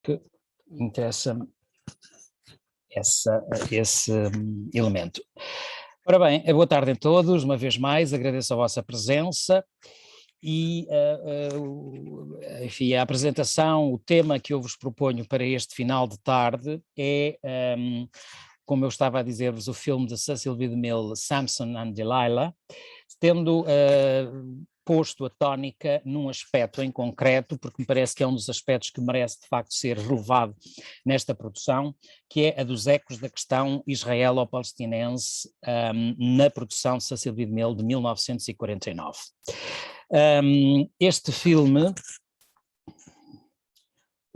porque interessa-me esse elemento. Ora bem, boa tarde a todos, uma vez mais, agradeço a vossa presença e, enfim, a apresentação, o tema que eu vos proponho para este final de tarde é, como eu estava a dizer-vos, o filme de Cecil B. DeMille, Samson and Delilah, tendo posto a tónica num aspecto em concreto, porque me parece que é um dos aspectos que merece de facto ser relevado nesta produção, que é a dos ecos da questão israelo-palestinense na produção de Cecil B. DeMille de 1949. Este filme,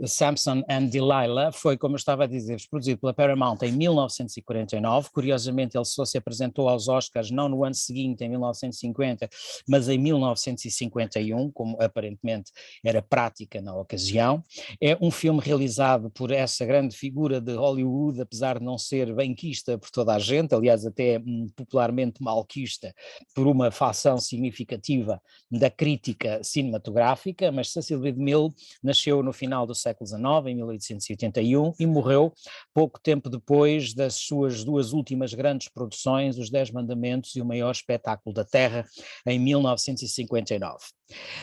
Samson and Delilah, foi, como eu estava a dizer, produzido pela Paramount em 1949. Curiosamente, ele só se apresentou aos Oscars não no ano seguinte, em 1950, mas em 1951, como aparentemente era prática na ocasião. É um filme realizado por essa grande figura de Hollywood, apesar de não ser benquista por toda a gente, aliás até popularmente malquista por uma facção significativa da crítica cinematográfica, mas Cecil B. DeMille nasceu no final do século XIX, em 1881, e morreu pouco tempo depois das suas duas últimas grandes produções, Os Dez Mandamentos e O Maior Espetáculo da Terra, em 1959.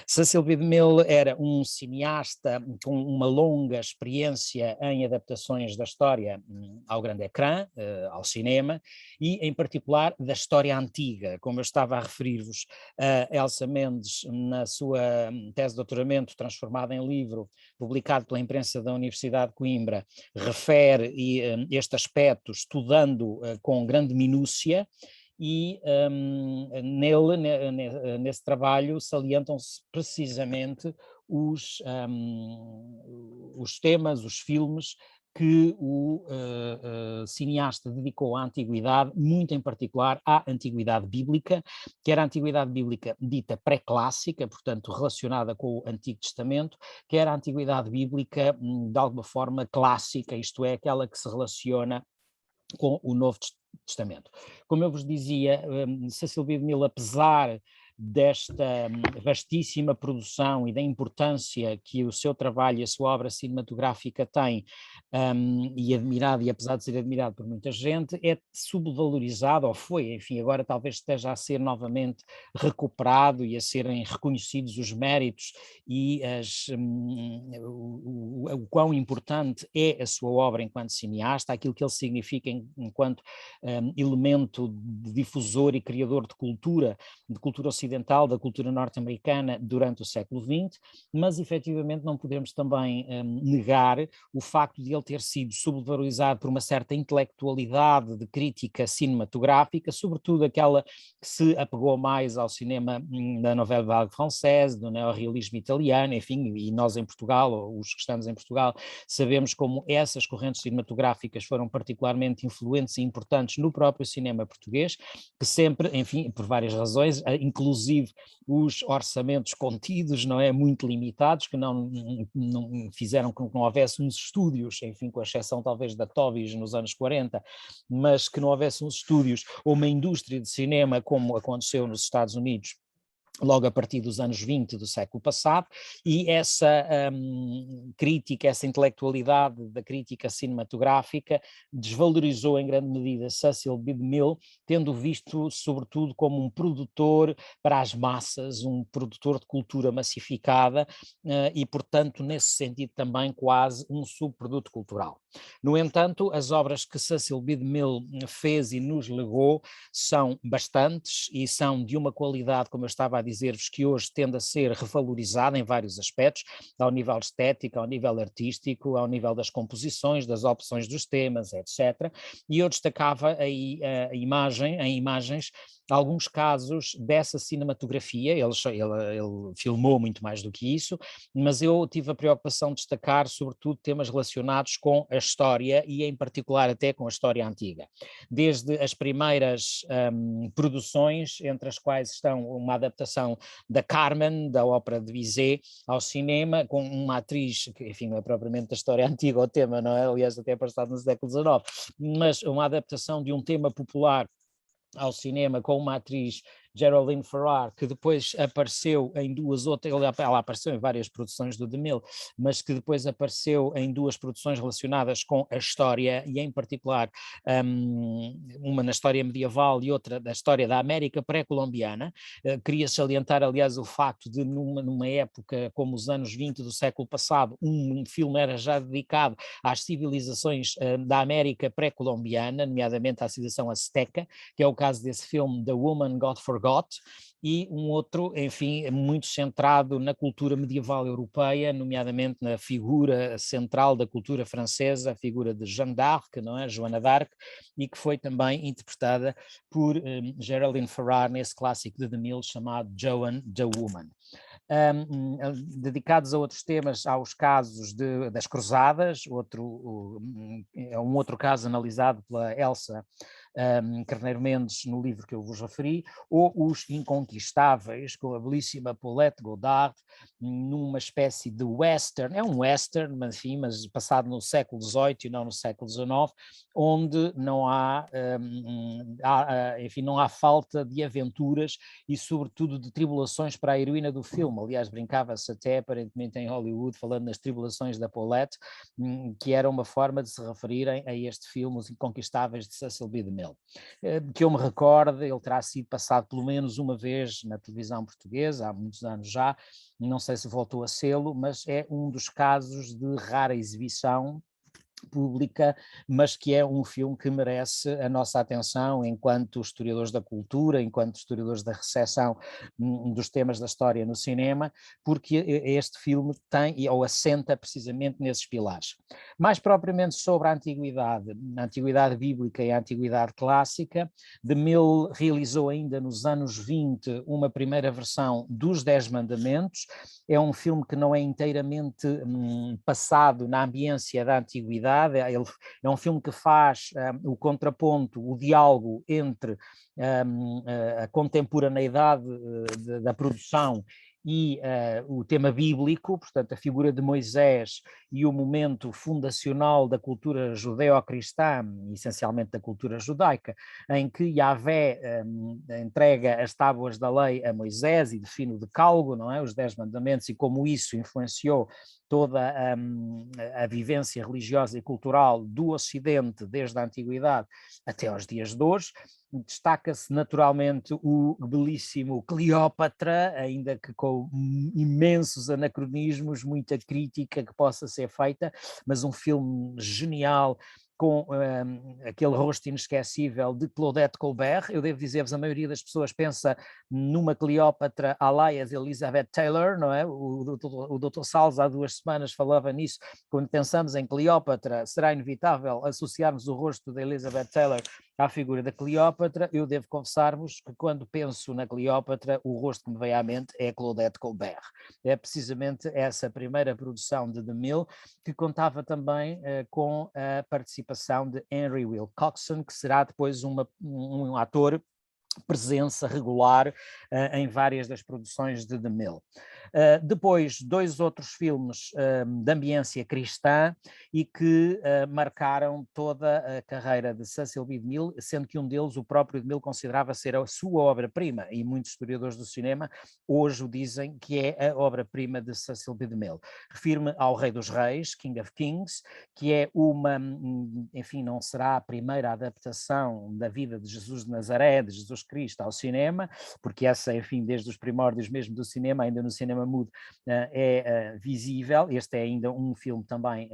Cecil B. DeMille era um cineasta com uma longa experiência em adaptações da história ao grande ecrã, ao cinema, e em particular da história antiga. Como eu estava a referir-vos, Elsa Mendes, na sua tese de doutoramento, transformada em livro, publicado pela imprensa da Universidade de Coimbra, refere este aspecto, estudando com grande minúcia, e nesse trabalho salientam-se precisamente os temas, os filmes que o cineasta dedicou à antiguidade, muito em particular à antiguidade bíblica, que era a antiguidade bíblica dita pré-clássica, portanto relacionada com o Antigo Testamento, que era a antiguidade bíblica de alguma forma clássica, isto é, aquela que se relaciona com o Novo Testamento. Como eu vos dizia, Cecil B. DeMille, apesar desta vastíssima produção e da importância que o seu trabalho e a sua obra cinematográfica têm, e admirado, e apesar de ser admirado por muita gente, é subvalorizado, ou foi, enfim, agora talvez esteja a ser novamente recuperado e a serem reconhecidos os méritos e o quão importante é a sua obra enquanto cineasta, aquilo que ele significa enquanto elemento de difusor e criador de cultura ocidental, da cultura norte-americana durante o século XX, mas efetivamente não podemos também negar o facto de ele ter sido subvalorizado por uma certa intelectualidade de crítica cinematográfica, sobretudo aquela que se apegou mais ao cinema da novela vague française, do neorrealismo italiano, enfim, e nós em Portugal, ou os que estamos em Portugal, sabemos como essas correntes cinematográficas foram particularmente influentes e importantes no próprio cinema português, que sempre, enfim, por várias razões, inclusive os orçamentos contidos, não é, muito limitados, que não fizeram com que não houvesse uns estúdios, enfim, com exceção talvez da Tovis nos anos 40, mas que não houvesse uns estúdios ou uma indústria de cinema como aconteceu nos Estados Unidos logo a partir dos anos 20 do século passado, e essa crítica, essa intelectualidade da crítica cinematográfica desvalorizou em grande medida Cecil B. DeMille, tendo visto sobretudo como um produtor para as massas, um produtor de cultura massificada e portanto nesse sentido também quase um subproduto cultural. No entanto, as obras que Cecil B. DeMille fez e nos legou são bastantes e são de uma qualidade, como eu estava a dizer-vos, que hoje tende a ser revalorizada em vários aspectos, ao nível estético, ao nível artístico, ao nível das composições, das opções dos temas, etc. E eu destacava aí em imagens, alguns casos dessa cinematografia. Ele filmou muito mais do que isso, mas eu tive a preocupação de destacar sobretudo temas relacionados com a história e em particular até com a história antiga. Desde as primeiras produções, entre as quais estão uma adaptação da Carmen, da ópera de Bizet, ao cinema, com uma atriz, que enfim não é propriamente da história antiga o tema, não é? Aliás até é passado no século XIX, mas uma adaptação de um tema popular ao cinema com uma atriz Geraldine Farrar, que depois apareceu em duas outras, ela apareceu em várias produções do DeMille, mas que depois apareceu em duas produções relacionadas com a história, e em particular uma na história medieval e outra da história da América pré-colombiana. Queria salientar, aliás, o facto de numa época como os anos 20 do século passado, um filme era já dedicado às civilizações da América pré-colombiana, nomeadamente à civilização azteca, que é o caso desse filme The Woman God Forgot, e um outro, enfim, muito centrado na cultura medieval europeia, nomeadamente na figura central da cultura francesa, a figura de Jeanne d'Arc, não é? Joana d'Arc, e que foi também interpretada por Geraldine Farrar nesse clássico de DeMille chamado Joan the Woman. Dedicados a outros temas, aos casos das Cruzadas, um outro caso analisado pela Elsa Carneiro Mendes no livro que eu vos referi, ou Os Inconquistáveis, com a belíssima Paulette Goddard, numa espécie de western, é um western, mas, enfim, mas passado no século XVIII e não no século XIX, onde não enfim, não há falta de aventuras e sobretudo de tribulações para a heroína do filme. Aliás, brincava-se até aparentemente em Hollywood, falando nas tribulações da Paulette, que era uma forma de se referirem a este filme, Os Inconquistáveis, de Cecil B. DeMille. Que eu me recordo, ele terá sido passado pelo menos uma vez na televisão portuguesa, há muitos anos já, não sei se voltou a sê-lo, mas é um dos casos de rara exibição pública, mas que é um filme que merece a nossa atenção enquanto historiadores da cultura, enquanto historiadores da recepção dos temas da história no cinema, porque este filme tem ou assenta precisamente nesses pilares. Mais propriamente sobre a antiguidade bíblica e a antiguidade clássica, DeMille realizou ainda nos anos 20 uma primeira versão dos Dez Mandamentos. É um filme que não é inteiramente passado na ambiência da antiguidade. É um filme que faz o contraponto, o diálogo entre a contemporaneidade da produção e o tema bíblico, portanto a figura de Moisés e o momento fundacional da cultura judeo-cristã, essencialmente da cultura judaica, em que Yahvé entrega as tábuas da lei a Moisés e define o decálogo, não é? Os 10 mandamentos, e como isso influenciou toda a vivência religiosa e cultural do Ocidente desde a Antiguidade até aos dias de hoje. Destaca-se naturalmente o belíssimo Cleópatra, ainda que com imensos anacronismos, muita crítica que possa ser feita, mas um filme genial, com aquele rosto inesquecível de Claudette Colbert. Eu devo dizer-vos, a maioria das pessoas pensa numa Cleópatra à laia de Elizabeth Taylor, não é? O Dr. Salles há 2 semanas falava nisso. Quando pensamos em Cleópatra, será inevitável associarmos o rosto de Elizabeth Taylor à figura da Cleópatra. Eu devo confessar-vos que quando penso na Cleópatra, o rosto que me vem à mente é Claudette Colbert. É precisamente essa primeira produção de DeMille, que contava também com a participação de Henry Wilcoxon, que será depois um ator presença regular em várias das produções de DeMille. Depois, 2 outros filmes de ambiência cristã e que marcaram toda a carreira de Cecil B. DeMille, sendo que um deles o próprio DeMille considerava ser a sua obra-prima, e muitos historiadores do cinema hoje o dizem que é a obra-prima de Cecil B. DeMille. Refiro-me ao Rei dos Reis, King of Kings, que é enfim, não será a primeira adaptação da vida de Jesus de Nazaré, de Jesus Cristo ao cinema, porque essa, enfim, desde os primórdios mesmo do cinema, ainda no cinema mudo, é visível. Este é ainda um filme também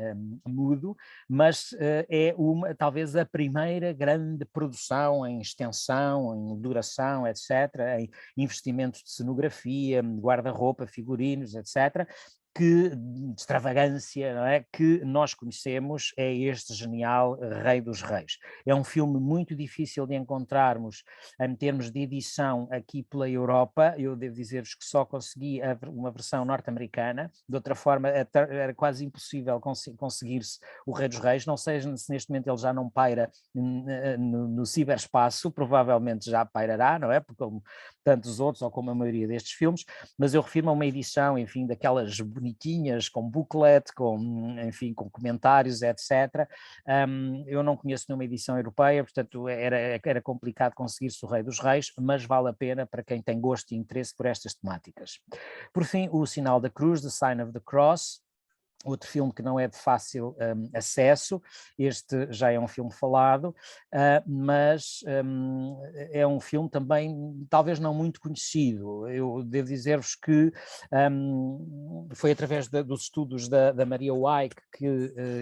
mudo, mas é talvez a primeira grande produção em extensão, em duração, etc., em investimentos de cenografia, guarda-roupa, figurinos, etc., que extravagância, não é, que nós conhecemos é este genial Rei dos Reis. É um filme muito difícil de encontrarmos em termos de edição aqui pela Europa. Eu devo dizer-vos que só consegui uma versão norte-americana, de outra forma era quase impossível conseguir-se o Rei dos Reis. Não sei se neste momento ele já não paira no ciberespaço, provavelmente já pairará, não é? Porque como tantos outros, ou como a maioria destes filmes, mas eu refiro a uma edição, enfim, daquelas bonitinhas, com booklet, enfim, com comentários, etc. Eu não conheço nenhuma edição europeia, portanto era complicado conseguir-se o Rei dos Reis, mas vale a pena para quem tem gosto e interesse por estas temáticas. Por fim, O Sinal da Cruz, The Sign of the Cross, outro filme que não é de fácil acesso. Este já é um filme falado, mas é um filme também talvez não muito conhecido. Eu devo dizer-vos que foi através dos estudos da Maria Wyck que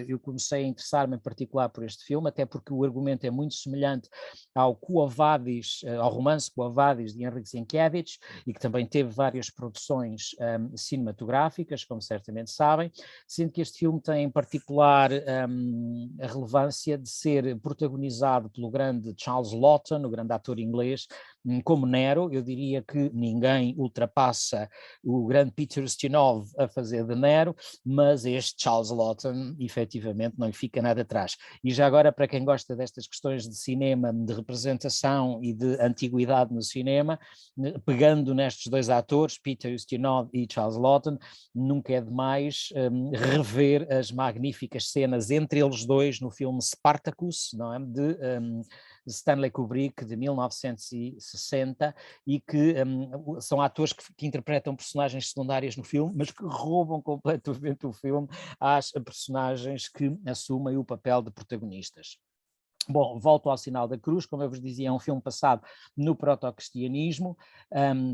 eu comecei a interessar-me em particular por este filme, até porque o argumento é muito semelhante ao Quo Vadis, ao romance Quo Vadis de Henryk Sienkiewicz, e que também teve várias produções cinematográficas, como certamente sabem, sendo que este filme tem em particular a relevância de ser protagonizado pelo grande Charles Laughton, o grande ator inglês, como Nero. Eu diria que ninguém ultrapassa o grande Peter Ustinov a fazer de Nero, mas este Charles Laughton efetivamente não lhe fica nada atrás. E já agora, para quem gosta destas questões de cinema, de representação e de antiguidade no cinema, pegando nestes dois atores, Peter Ustinov e Charles Laughton, nunca é demais rever as magníficas cenas entre eles dois no filme Spartacus, não é? De Stanley Kubrick, de 1960, e que são atores que interpretam personagens secundárias no filme, mas que roubam completamente o filme às personagens que assumem o papel de protagonistas. Bom, volto ao Sinal da Cruz, como eu vos dizia, é um filme passado no proto-cristianismo,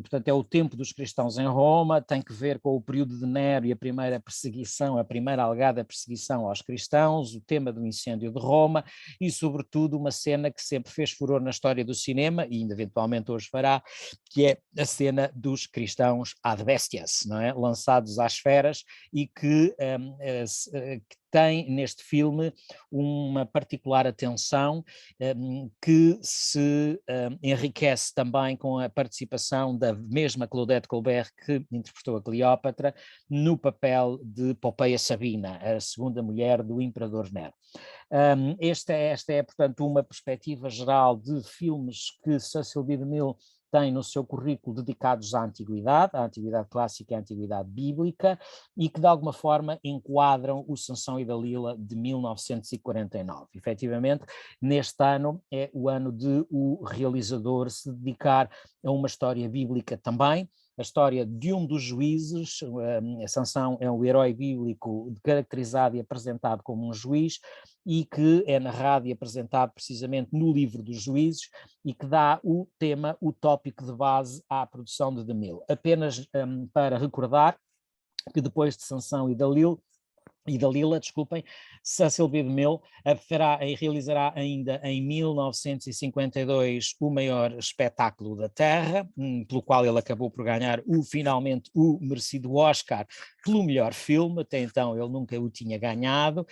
portanto é o tempo dos cristãos em Roma, tem que ver com o período de Nero e a primeira perseguição, a primeira alegada perseguição aos cristãos, o tema do incêndio de Roma e, sobretudo, uma cena que sempre fez furor na história do cinema, e ainda eventualmente hoje fará, que é a cena dos cristãos ad bestias, não é? Lançados às feras, e que tem neste filme uma particular atenção que se enriquece também com a participação da mesma Claudette Colbert, que interpretou a Cleópatra, no papel de Popeia Sabina, a segunda mulher do imperador Nero. Esta é, portanto, uma perspectiva geral de filmes que Cecil B. DeMille tem no seu currículo dedicados à antiguidade clássica e à antiguidade bíblica, e que de alguma forma enquadram o Sansão e Dalila de 1949. Efetivamente, neste ano é o ano de o realizador se dedicar a uma história bíblica também, a história de um dos juízes. Sansão é um herói bíblico caracterizado e apresentado como um juiz, e que é narrado e apresentado precisamente no livro dos juízes, e que dá o tema, o tópico de base à produção de DeMille. Apenas para recordar que depois de Sansão e Dalila, desculpem, Cecil B. DeMille realizará ainda em 1952 o maior espetáculo da Terra, pelo qual ele acabou por ganhar finalmente o merecido Oscar pelo melhor filme. Até então ele nunca o tinha ganhado,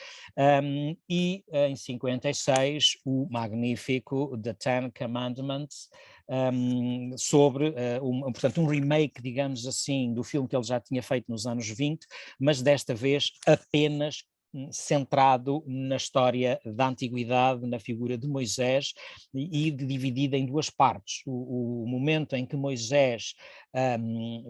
e em 56 o magnífico The Ten Commandments, sobre, portanto, um remake, digamos assim, do filme que ele já tinha feito nos anos 20, mas desta vez apenas centrado na história da antiguidade, na figura de Moisés, e dividida em duas partes. O momento em que Moisés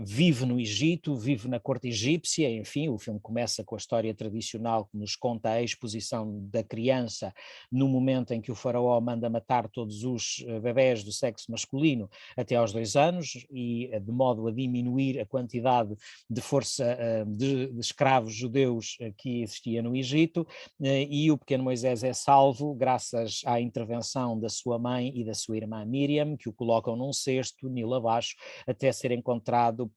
vive no Egito, vive na corte egípcia, enfim, o filme começa com a história tradicional que nos conta a exposição da criança no momento em que o faraó manda matar todos os bebés do sexo masculino até aos 2 anos, e de modo a diminuir a quantidade de força de escravos judeus que existia no Egito, e o pequeno Moisés é salvo graças à intervenção da sua mãe e da sua irmã Miriam, que o colocam num cesto, nilo abaixo, até ser encontrado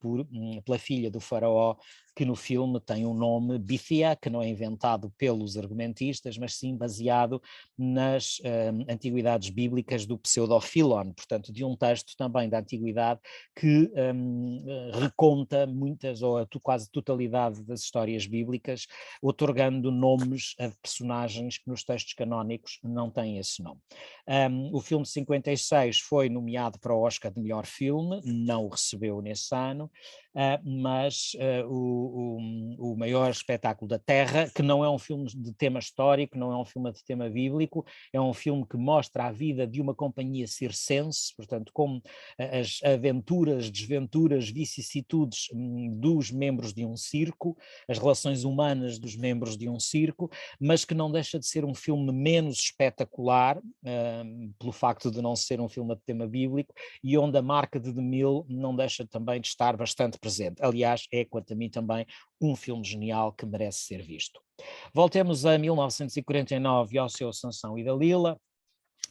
pela filha do faraó, que no filme tem um nome Bíthia, que não é inventado pelos argumentistas, mas sim baseado nas antiguidades bíblicas do Pseudofilon, portanto de um texto também da antiguidade que reconta muitas ou a quase totalidade das histórias bíblicas, otorgando nomes a personagens que nos textos canónicos não têm esse nome. O filme 56 foi nomeado para o Oscar de melhor filme, não o recebeu nesse ano, mas o maior espetáculo da Terra, que não é um filme de tema histórico, não é um filme de tema bíblico, é um filme que mostra a vida de uma companhia circense, portanto, como as aventuras, desventuras, vicissitudes dos membros de um circo, as relações humanas dos membros de um circo, mas que não deixa de ser um filme menos espetacular, pelo facto de não ser um filme de tema bíblico, e onde a marca de DeMille não deixa também de estar bastante presente. Aliás, é, quanto a mim, também um filme genial que merece ser visto. Voltemos a 1949 e ao seu Sansão e Dalila.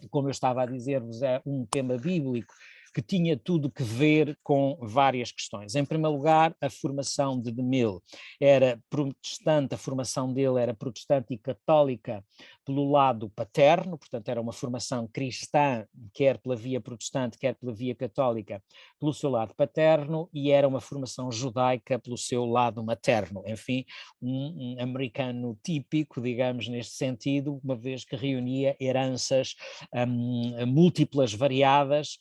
Como eu estava a dizer-vos, é um tema bíblico que tinha tudo que ver com várias questões. Em primeiro lugar, a formação de DeMille era protestante, a formação dele era protestante e católica pelo lado paterno, portanto era uma formação cristã, quer pela via protestante, quer pela via católica, pelo seu lado paterno, e era uma formação judaica pelo seu lado materno. Enfim, um americano típico, digamos, neste sentido, uma vez que reunia heranças múltiplas, variadas,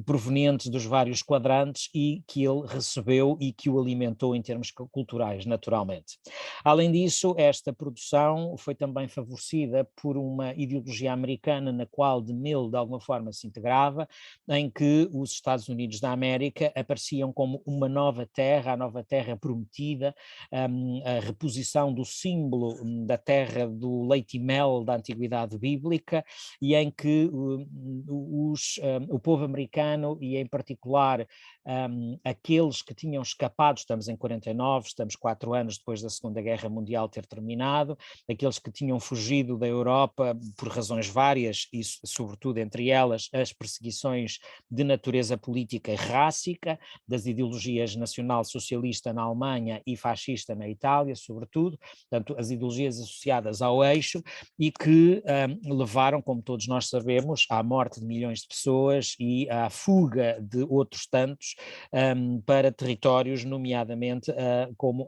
provenientes dos vários quadrantes e que ele recebeu e que o alimentou em termos culturais, naturalmente. Além disso, esta produção foi também favorecida por uma ideologia americana na qual DeMille de alguma forma se integrava, em que os Estados Unidos da América apareciam como uma nova terra, a nova terra prometida, a reposição do símbolo da terra do leite e mel da antiguidade bíblica, e em que o povo americano, e em particular aqueles que tinham escapado, estamos em 49, estamos 4 anos depois da Segunda Guerra Mundial ter terminado, aqueles que tinham fugido da Europa por razões várias, e sobretudo entre elas as perseguições de natureza política e rássica, das ideologias nacional-socialista na Alemanha e fascista na Itália, sobretudo, portanto as ideologias associadas ao eixo, e que levaram, como todos nós sabemos, à morte de milhões de pessoas e à fuga de outros tantos para territórios, nomeadamente como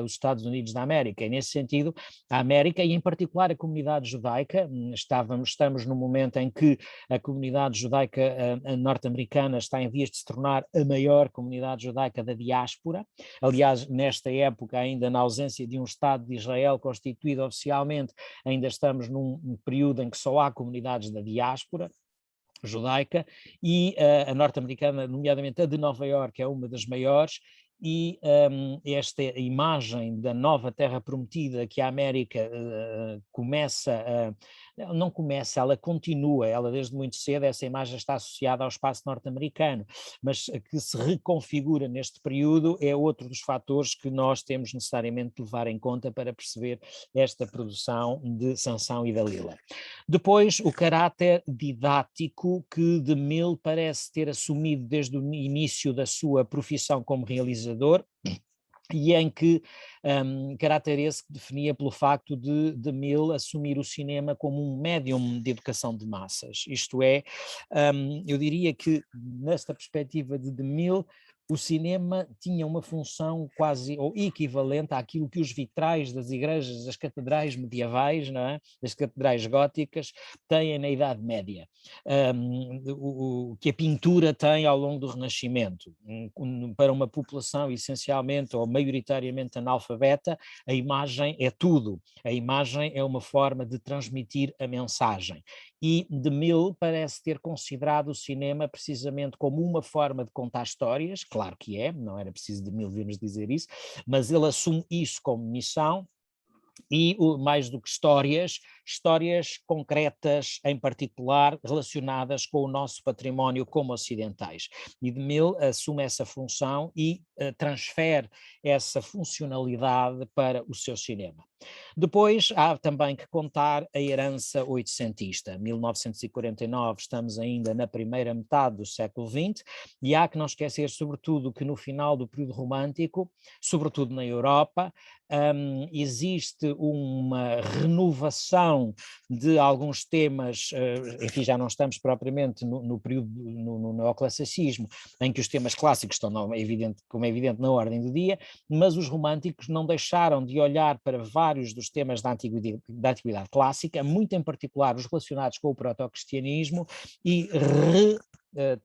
os Estados Unidos da América. E nesse sentido, a América, e em particular a comunidade judaica, estamos num momento em que a comunidade judaica norte-americana está em vias de se tornar a maior comunidade judaica da diáspora. Aliás, nesta época, ainda na ausência de um Estado de Israel constituído oficialmente, ainda estamos num período em que só há comunidades da diáspora judaica, e a norte-americana, nomeadamente a de Nova Iorque, é uma das maiores, e esta imagem da nova terra prometida que a América não começa, ela continua, ela desde muito cedo, essa imagem está associada ao espaço norte-americano, mas que se reconfigura neste período é outro dos fatores que nós temos necessariamente de levar em conta para perceber esta produção de Sansão e Dalila. Depois, o caráter didático que DeMille parece ter assumido desde o início da sua profissão como realizador, e em que caráter esse que definia pelo facto de DeMille assumir o cinema como um médium de educação de massas. Isto é, eu diria que nesta perspectiva de DeMille, o cinema tinha uma função quase ou equivalente àquilo que os vitrais das igrejas, das catedrais medievais, não é? Das catedrais góticas, têm na Idade Média, que a pintura tem ao longo do Renascimento. Para uma população essencialmente ou maioritariamente analfabeta, a imagem é tudo. A imagem é uma forma de transmitir a mensagem. E DeMille parece ter considerado o cinema precisamente como uma forma de contar histórias, claro que é, não era preciso DeMille vir-nos dizer isso, mas ele assume isso como missão, e mais do que histórias concretas, em particular relacionadas com o nosso património como ocidentais. E DeMille assume essa função e transfere essa funcionalidade para o seu cinema. Depois há também que contar a herança oitocentista. 1949, estamos ainda na primeira metade do século XX, e há que não esquecer sobretudo que no final do período romântico, sobretudo na Europa, existe uma renovação de alguns temas, enfim, já não estamos propriamente no período no neoclassicismo, em que os temas clássicos estão, como é evidente, na ordem do dia, mas os românticos não deixaram de olhar para vários dos temas da antiguidade clássica, muito em particular os relacionados com o proto-cristianismo, e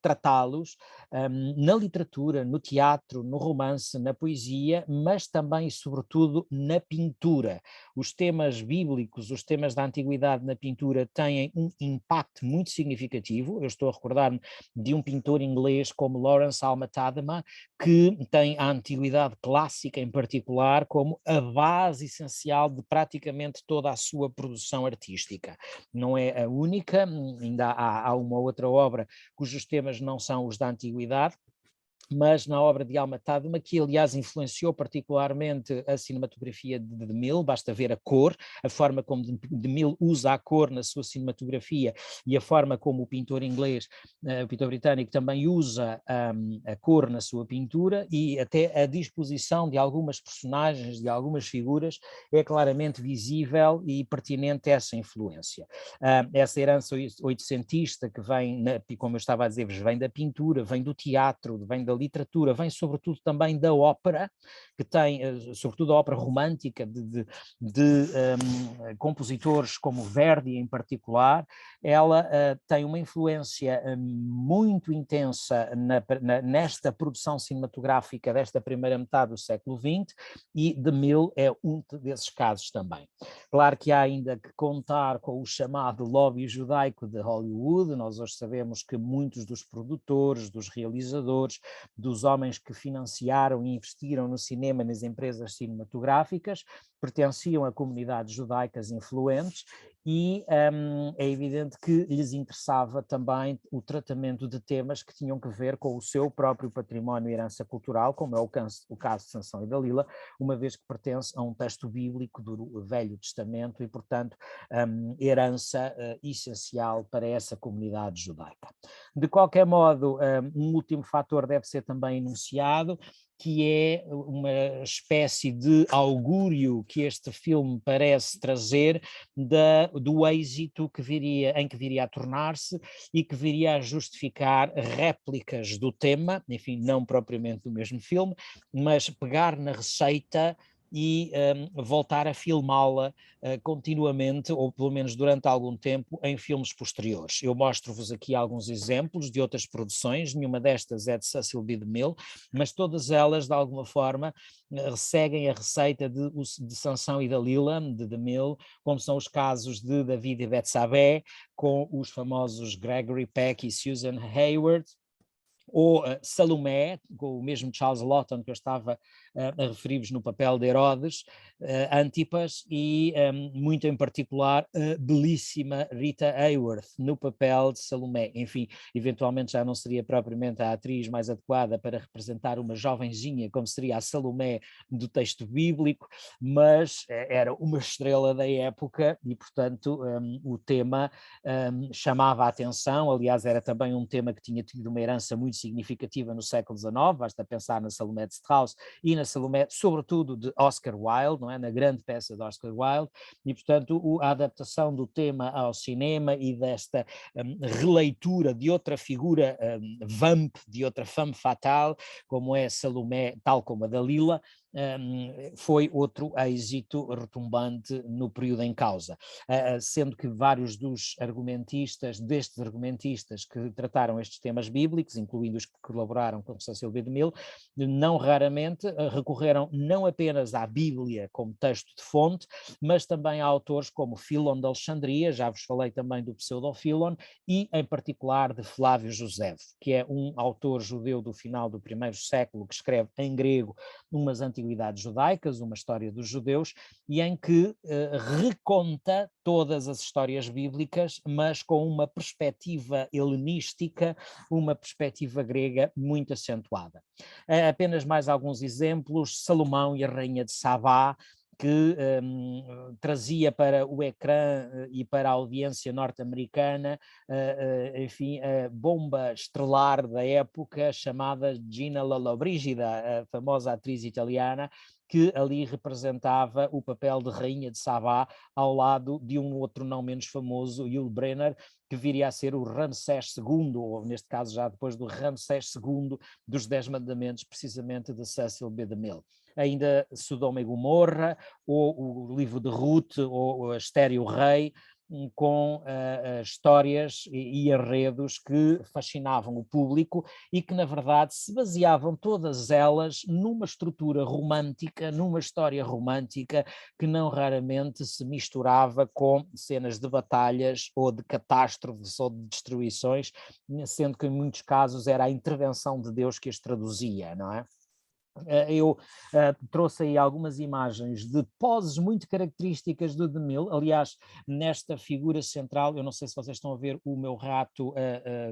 tratá-los na literatura, no teatro, no romance, na poesia, mas também e sobretudo na pintura. Os temas bíblicos, os temas da antiguidade na pintura têm um impacto muito significativo. Eu estou a recordar-me de um pintor inglês como Lawrence Alma Tadema, que tem a antiguidade clássica em particular como a base essencial de praticamente toda a sua produção artística. Não é a única, ainda há uma outra obra cujos temas não são os da antiguidade, mas na obra de Alma Tadema, que aliás influenciou particularmente a cinematografia de DeMille, basta ver a cor, a forma como DeMille usa a cor na sua cinematografia e a forma como o pintor inglês, o pintor britânico também usa a cor na sua pintura, e até a disposição de algumas personagens, de algumas figuras, é claramente visível e pertinente essa influência. Essa herança oitocentista que vem, como eu estava a dizer, vem da pintura, vem do teatro, vem da literatura, vem sobretudo também da ópera, que tem, sobretudo a ópera romântica de compositores como Verdi em particular. Ela tem uma influência muito intensa nesta produção cinematográfica desta primeira metade do século XX, e DeMille é um desses casos também. Claro que há ainda que contar com o chamado lobby judaico de Hollywood. Nós hoje sabemos que muitos dos produtores, dos realizadores, dos homens que financiaram e investiram no cinema, nas empresas cinematográficas, pertenciam a comunidades judaicas influentes, e é evidente que lhes interessava também o tratamento de temas que tinham que ver com o seu próprio património e herança cultural, como é o caso de Sansão e Dalila, uma vez que pertence a um texto bíblico do Velho Testamento e, portanto, herança essencial para essa comunidade judaica. De qualquer modo, um último fator deve ser também enunciado, que é uma espécie de augúrio que este filme parece trazer do êxito em que viria a tornar-se, e que viria a justificar réplicas do tema, enfim, não propriamente do mesmo filme, mas pegar na receita e voltar a filmá-la continuamente, ou pelo menos durante algum tempo, em filmes posteriores. Eu mostro-vos aqui alguns exemplos de outras produções, nenhuma destas é de Cecil B. DeMille, mas todas elas, de alguma forma, seguem a receita de Sansão e Dalila, de DeMille, como são os casos de David e Betsabé, com os famosos Gregory Peck e Susan Hayward, ou Salomé, com o mesmo Charles Laughton que eu estava a referir-vos no papel de Herodes, Antipas, e muito em particular a belíssima Rita Hayworth no papel de Salomé. Enfim, eventualmente já não seria propriamente a atriz mais adequada para representar uma jovenzinha como seria a Salomé do texto bíblico, mas era uma estrela da época e, portanto, o tema chamava a atenção. Aliás, era também um tema que tinha tido uma herança muito significativa no século XIX, basta pensar na Salomé de Strauss e na Salomé, sobretudo, de Oscar Wilde, não é? Na grande peça de Oscar Wilde, e, portanto, a adaptação do tema ao cinema e desta releitura de outra figura vamp, de outra femme fatale, como é Salomé, tal como a Dalila, foi outro êxito retumbante no período em causa, sendo que vários destes argumentistas que trataram estes temas bíblicos, incluindo os que colaboraram com Cecil B. DeMille, não raramente recorreram não apenas à Bíblia como texto de fonte, mas também a autores como Filon de Alexandria, já vos falei também do Pseudo-Filon, e em particular de Flávio Josefo, que é um autor judeu do final do primeiro século, que escreve em grego umas antiguidades judaicas, uma história dos judeus, e em que reconta todas as histórias bíblicas, mas com uma perspectiva helenística, uma perspectiva grega muito acentuada. Apenas mais alguns exemplos: Salomão e a Rainha de Sabá, que trazia para o ecrã e para a audiência norte-americana, enfim, a bomba estrelar da época chamada Gina Lollobrigida, a famosa atriz italiana, que ali representava o papel de Rainha de Sabá, ao lado de um outro não menos famoso, Yul Brynner, que viria a ser o Ramsés II, ou neste caso já depois do Ramsés II dos Dez Mandamentos, precisamente de Cecil B. DeMille. Ainda Sodoma e Gomorra, ou o livro de Ruth, ou Esther e o Rei, com histórias e enredos que fascinavam o público e que, na verdade, se baseavam todas elas numa estrutura romântica, numa história romântica que não raramente se misturava com cenas de batalhas ou de catástrofes ou de destruições, sendo que em muitos casos era a intervenção de Deus que as traduzia, não é? Eu trouxe aí algumas imagens de poses muito características do DeMille. Aliás, nesta figura central, eu não sei se vocês estão a ver o meu rato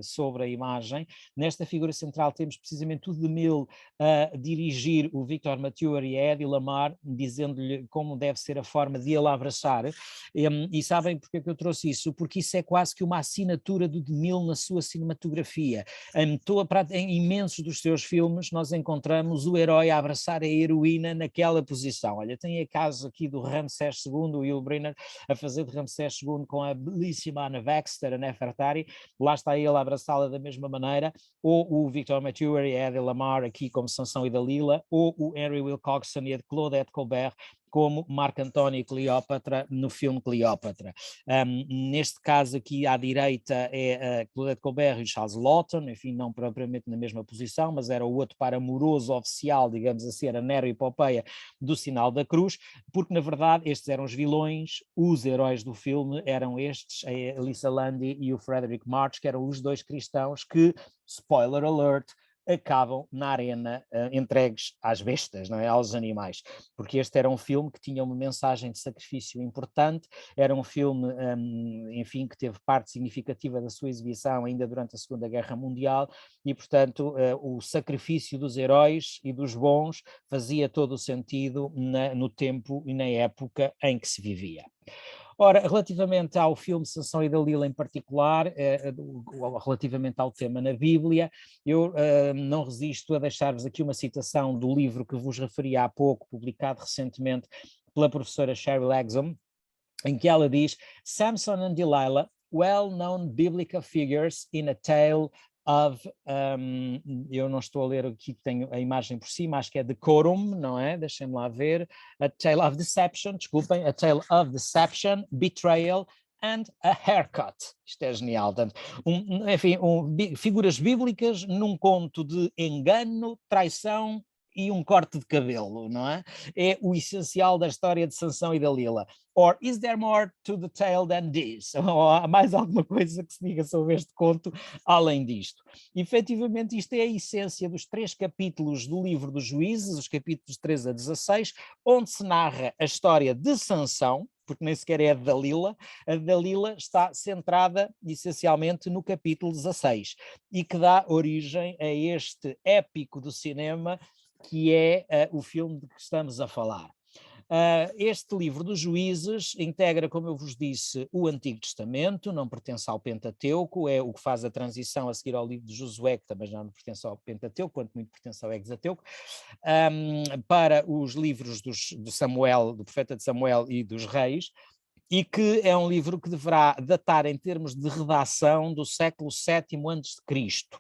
sobre a imagem, nesta figura central temos precisamente o DeMille a dirigir o Victor Mature e a Hedy Lamarr, dizendo-lhe como deve ser a forma de ele abraçar. E sabem porque é que eu trouxe isso? Porque isso é quase que uma assinatura do DeMille na sua cinematografia. Em imensos dos seus filmes nós encontramos o herói a abraçar a heroína naquela posição. Olha, tem a caso aqui do Ramsés II, o Yul Brynner a fazer de Ramsés II com a belíssima Anna Baxter, a Nefertari, lá está ele a abraçá-la da mesma maneira, ou o Victor Mature e a Hedy Lamarr aqui como Sansão e Dalila, ou o Henry Wilcoxon e a Claudette Colbert como Marco António e Cleópatra no filme Cleópatra. Neste caso aqui à direita é a Claudette Colbert e o Charles Laughton, enfim, não propriamente na mesma posição, mas era o outro par amoroso oficial, digamos assim, era Nero e Popeia do Sinal da Cruz, porque na verdade estes eram os vilões, os heróis do filme eram estes, a Lisa Lundy e o Frederick March, que eram os dois cristãos que, spoiler alert, acabam na arena entregues às bestas, não é? Aos animais, porque este era um filme que tinha uma mensagem de sacrifício importante, era um filme, enfim, que teve parte significativa da sua exibição ainda durante a Segunda Guerra Mundial e, portanto, o sacrifício dos heróis e dos bons fazia todo o sentido no tempo e na época em que se vivia. Ora, relativamente ao filme Sansão e Dalila em particular, relativamente ao tema na Bíblia, eu não resisto a deixar-vos aqui uma citação do livro que vos referi há pouco, publicado recentemente pela professora Cheryl Exum, em que ela diz: Samson and Delilah, well-known biblical figures in a tale of, eu não estou a ler aqui, tenho a imagem por cima, acho que é Decorum, não é? Deixem-me lá ver. A Tale of Deception, desculpem, A Tale of Deception, Betrayal and a Haircut. Isto é genial. Portanto, enfim, figuras bíblicas num conto de engano, traição e um corte de cabelo, não é? É o essencial da história de Sansão e Dalila. Or is there more to the tale than this? Ou há mais alguma coisa que se diga sobre este conto além disto? Efetivamente, isto é a essência dos 3 capítulos do livro dos Juízes, os capítulos 13 a 16, onde se narra a história de Sansão, porque nem sequer é a Dalila está centrada essencialmente no capítulo 16 e que dá origem a este épico do cinema que é o filme de que estamos a falar. Este livro dos Juízes integra, como eu vos disse, o Antigo Testamento, não pertence ao Pentateuco, é o que faz a transição a seguir ao livro de Josué, que também já não pertence ao Pentateuco, quanto muito pertence ao Hexateuco, para os livros do Samuel, do profeta de Samuel e dos reis, e que é um livro que deverá datar em termos de redação do século VII a.C.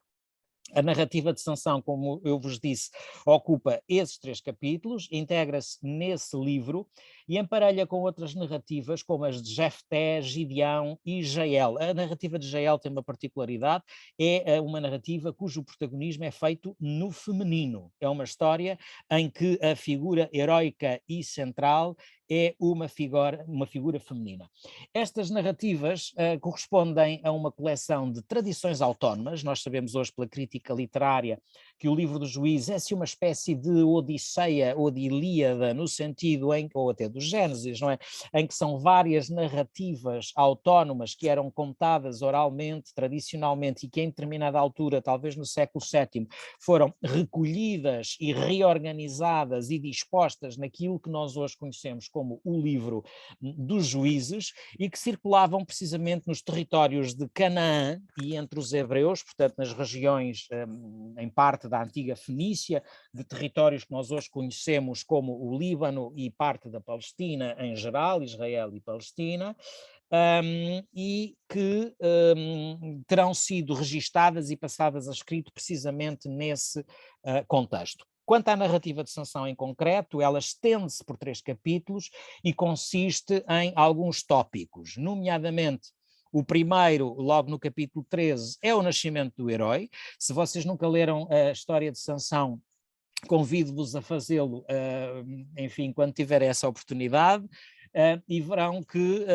A narrativa de Sansão, como eu vos disse, ocupa esses 3 capítulos, integra-se nesse livro e emparelha com outras narrativas, como as de Jefté, Gideão e Jael. A narrativa de Jael tem uma particularidade, é uma narrativa cujo protagonismo é feito no feminino. É uma história em que a figura heroica e central é uma figura feminina. Estas narrativas correspondem a uma coleção de tradições autónomas. Nós sabemos hoje pela crítica literária que o livro dos Juízes é assim uma espécie de Odisseia ou de Ilíada, no sentido ou até do Gênesis, não é? Em que são várias narrativas autónomas que eram contadas oralmente, tradicionalmente, e que em determinada altura, talvez no século VII, foram recolhidas e reorganizadas e dispostas naquilo que nós hoje conhecemos como o livro dos Juízes, e que circulavam precisamente nos territórios de Canaã e entre os hebreus, portanto nas regiões em parte da antiga Fenícia, de territórios que nós hoje conhecemos como o Líbano e parte da Palestina em geral, Israel e Palestina, e que terão sido registadas e passadas a escrito precisamente nesse contexto. Quanto à narrativa de Sansão em concreto, ela estende-se por 3 capítulos e consiste em alguns tópicos, nomeadamente o primeiro, logo no capítulo 13, é o nascimento do herói. Se vocês nunca leram a história de Sansão, convido-vos a fazê-lo, enfim, quando tiver essa oportunidade. E verão que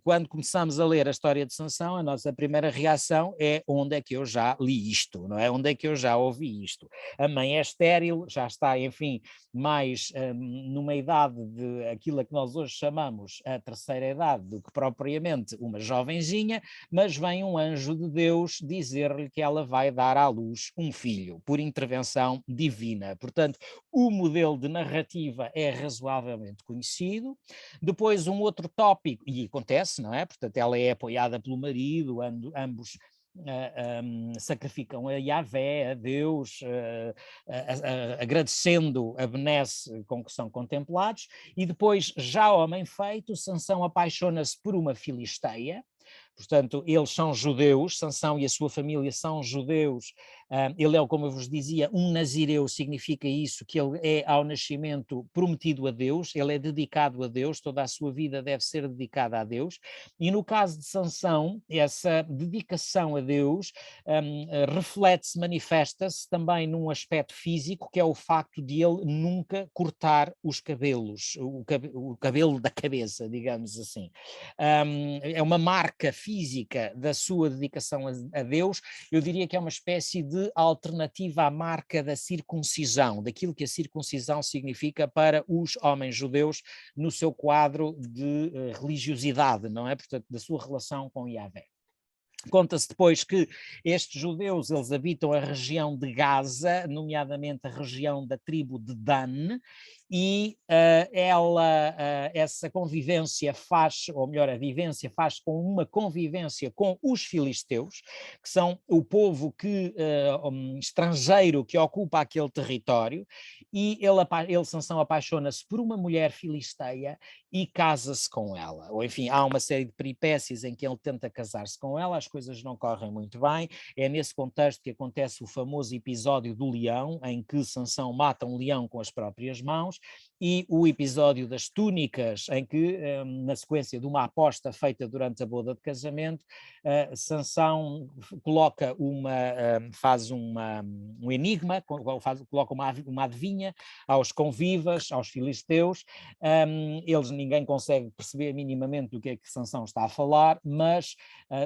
quando começamos a ler a história de Sansão, a nossa primeira reação é: onde é que eu já li isto, não é? Onde é que eu já ouvi isto? A mãe é estéril, já está, enfim, mais numa idade de aquilo a que nós hoje chamamos a terceira idade do que propriamente uma jovenzinha, mas vem um anjo de Deus dizer-lhe que ela vai dar à luz um filho, por intervenção divina. Portanto, o modelo de narrativa é razoavelmente conhecido. Depois um outro tópico, e acontece, não é? Portanto, ela é apoiada pelo marido, ambos sacrificam a Yahvé, a Deus, agradecendo a benesse com que são contemplados, e depois, já homem feito, Sansão apaixona-se por uma filisteia. Portanto, eles são judeus, Sansão e a sua família são judeus. Ele é, como eu vos dizia, um nazireu, significa isso, que ele é ao nascimento prometido a Deus, ele é dedicado a Deus, toda a sua vida deve ser dedicada a Deus, e no caso de Sansão, essa dedicação a Deus reflete-se, manifesta-se também num aspecto físico, que é o facto de ele nunca cortar os cabelos, o cabelo da cabeça, digamos assim. É uma marca física da sua dedicação a Deus. Eu diria que é uma espécie de alternativa à marca da circuncisão, daquilo que a circuncisão significa para os homens judeus no seu quadro de religiosidade, não é? Portanto, da sua relação com Yahvé. Conta-se depois que estes judeus, eles habitam a região de Gaza, nomeadamente a região da tribo de Dan, e essa convivência faz, ou melhor, a vivência faz com uma convivência com os filisteus, que são o povo estrangeiro que ocupa aquele território, e ele Sansão apaixona-se por uma mulher filisteia e casa-se com ela. Ou enfim, há uma série de peripécias em que ele tenta casar-se com ela, as coisas não correm muito bem. É nesse contexto que acontece o famoso episódio do leão, em que Sansão mata um leão com as próprias mãos, e o episódio das túnicas, em que, na sequência de uma aposta feita durante a boda de casamento, Sansão coloca faz um enigma, coloca uma adivinha aos convivas, aos filisteus. Ninguém consegue perceber minimamente do que é que Sansão está a falar, mas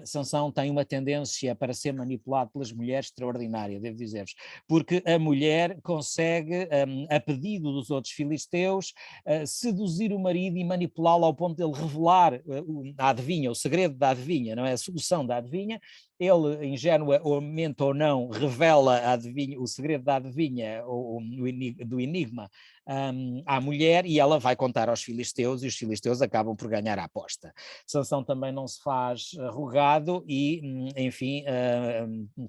Sansão tem uma tendência para ser manipulado pelas mulheres extraordinária, devo dizer-vos, porque a mulher consegue, a pedido dos outros filisteus, seduzir o marido e manipulá-lo ao ponto de ele revelar a adivinha, o segredo da adivinha, não é? A solução da adivinha. Ele, ingenuamente ou não, revela o segredo da adivinha, do enigma, à mulher, e ela vai contar aos filisteus, e os filisteus acabam por ganhar a aposta. Sansão também não se faz rogado e, enfim,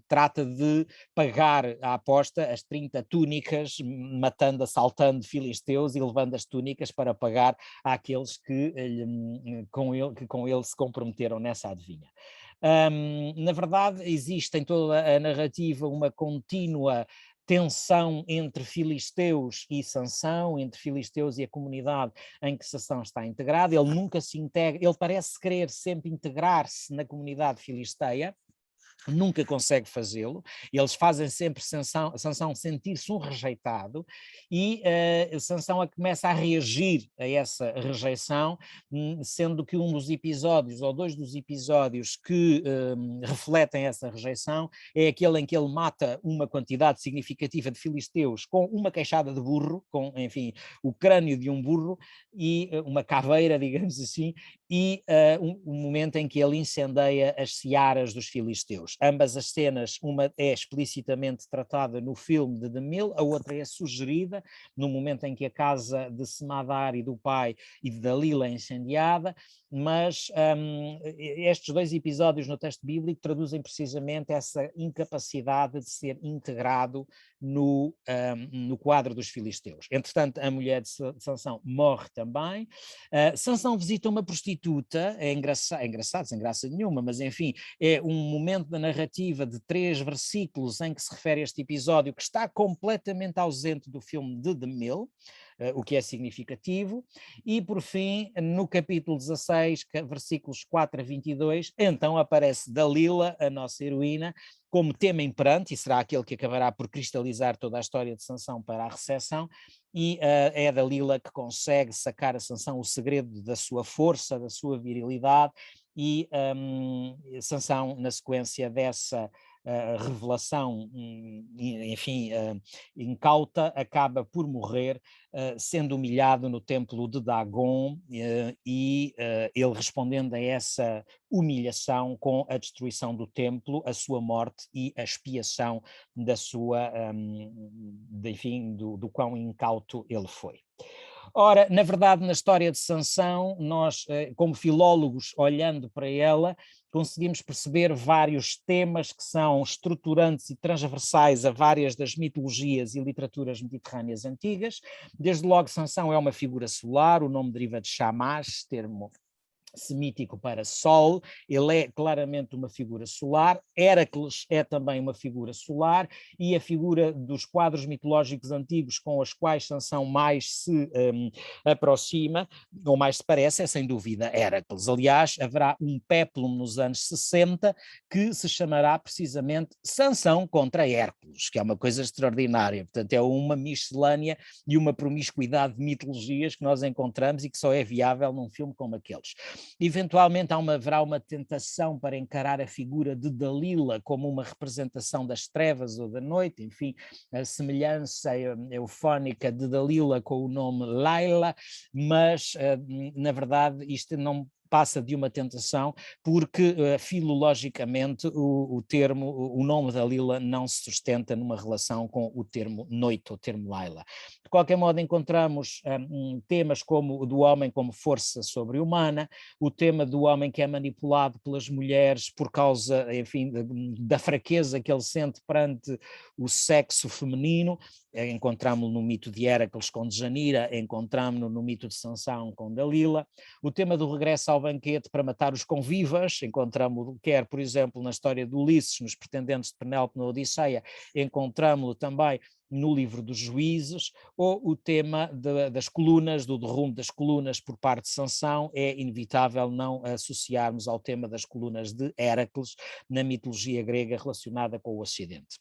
trata de pagar a aposta, as 30 túnicas, matando, assaltando filisteus e levando as túnicas para pagar àqueles que com ele se comprometeram nessa adivinha. Na verdade, existe em toda a narrativa uma contínua tensão entre filisteus e Sansão, entre filisteus e a comunidade em que Sansão está integrado. Ele nunca se integra, ele parece querer sempre integrar-se na comunidade filisteia, nunca consegue fazê-lo, eles fazem sempre Sansão sentir-se um rejeitado, e Sansão começa a reagir a essa rejeição, sendo que um dos episódios, ou dois dos episódios que refletem essa rejeição, é aquele em que ele mata uma quantidade significativa de filisteus com uma queixada de burro, com, enfim, o crânio de um burro, e uma caveira, digamos assim, e um momento em que ele incendeia as searas dos filisteus. Ambas as cenas, uma é explicitamente tratada no filme de DeMille, a outra é sugerida no momento em que a casa de Semadar e do pai e de Dalila é incendiada, mas estes dois episódios no texto bíblico traduzem precisamente essa incapacidade de ser integrado no quadro dos filisteus. Entretanto, a mulher de Sansão morre também. Sansão visita uma prostituta, é engraçado, sem graça nenhuma, mas enfim, é um momento da narrativa de 3 versículos em que se refere a este episódio que está completamente ausente do filme de The Mill, o que é significativo, e por fim, no capítulo 16, versículos 4 a 22, então aparece Dalila, a nossa heroína, como tema imperante, e será aquele que acabará por cristalizar toda a história de Sansão para a recepção, e é Dalila que consegue sacar a Sansão o segredo da sua força, da sua virilidade, e Sansão, na sequência dessa revelação, enfim, incauta, acaba por morrer, sendo humilhado no templo de Dagon, e ele respondendo a essa humilhação com a destruição do templo, a sua morte e a expiação da sua, enfim, do quão incauto ele foi. Ora, na verdade, na história de Sansão, nós, como filólogos, olhando para ela, conseguimos perceber vários temas que são estruturantes e transversais a várias das mitologias e literaturas mediterrâneas antigas. Desde logo, Sansão é uma figura solar, o nome deriva de Shamash, termo semítico para Sol, ele é claramente uma figura solar, Héracles é também uma figura solar, e a figura dos quadros mitológicos antigos com os quais Sansão mais se aproxima, ou mais se parece, é sem dúvida Héracles. Aliás, haverá um péplum nos anos 60 que se chamará precisamente Sansão contra Hércules, que é uma coisa extraordinária, portanto é uma miscelânea e uma promiscuidade de mitologias que nós encontramos e que só é viável num filme como aqueles. Eventualmente haverá uma tentação para encarar a figura de Dalila como uma representação das trevas ou da noite, enfim, a semelhança eufónica de Dalila com o nome Laila, mas na verdade isto não passa de uma tentação, porque filologicamente o nome Dalila não se sustenta numa relação com o termo noite, o termo Laila. De qualquer modo, encontramos temas como o do homem como força sobre-humana, o tema do homem que é manipulado pelas mulheres por causa, enfim, da fraqueza que ele sente perante o sexo feminino. Encontramos-lo no mito de Héracles com Djanira, encontramos-lo no mito de Sansão com Dalila. O tema do regresso ao banquete para matar os convivas, encontramos-lo quer, por exemplo, na história de Ulisses, nos pretendentes de Penélope na Odisseia, encontramos-lo também no livro dos Juízes, ou o tema das colunas, do derrume das colunas por parte de Sansão, é inevitável não associarmos ao tema das colunas de Héracles na mitologia grega relacionada com o Ocidente.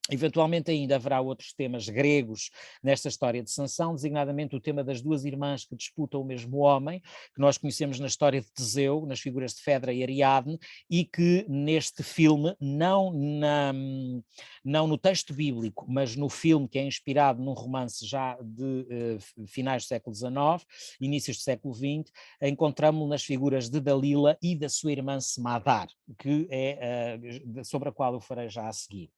Eventualmente ainda haverá outros temas gregos nesta história de Sansão, designadamente o tema das 2 irmãs que disputam o mesmo homem, que nós conhecemos na história de Teseu, nas figuras de Fedra e Ariadne, e que neste filme, não no texto bíblico, mas no filme que é inspirado num romance já de finais do século XIX, inícios do século XX, encontramos-lo nas figuras de Dalila e da sua irmã Semadar, que é sobre a qual eu farei já a seguir.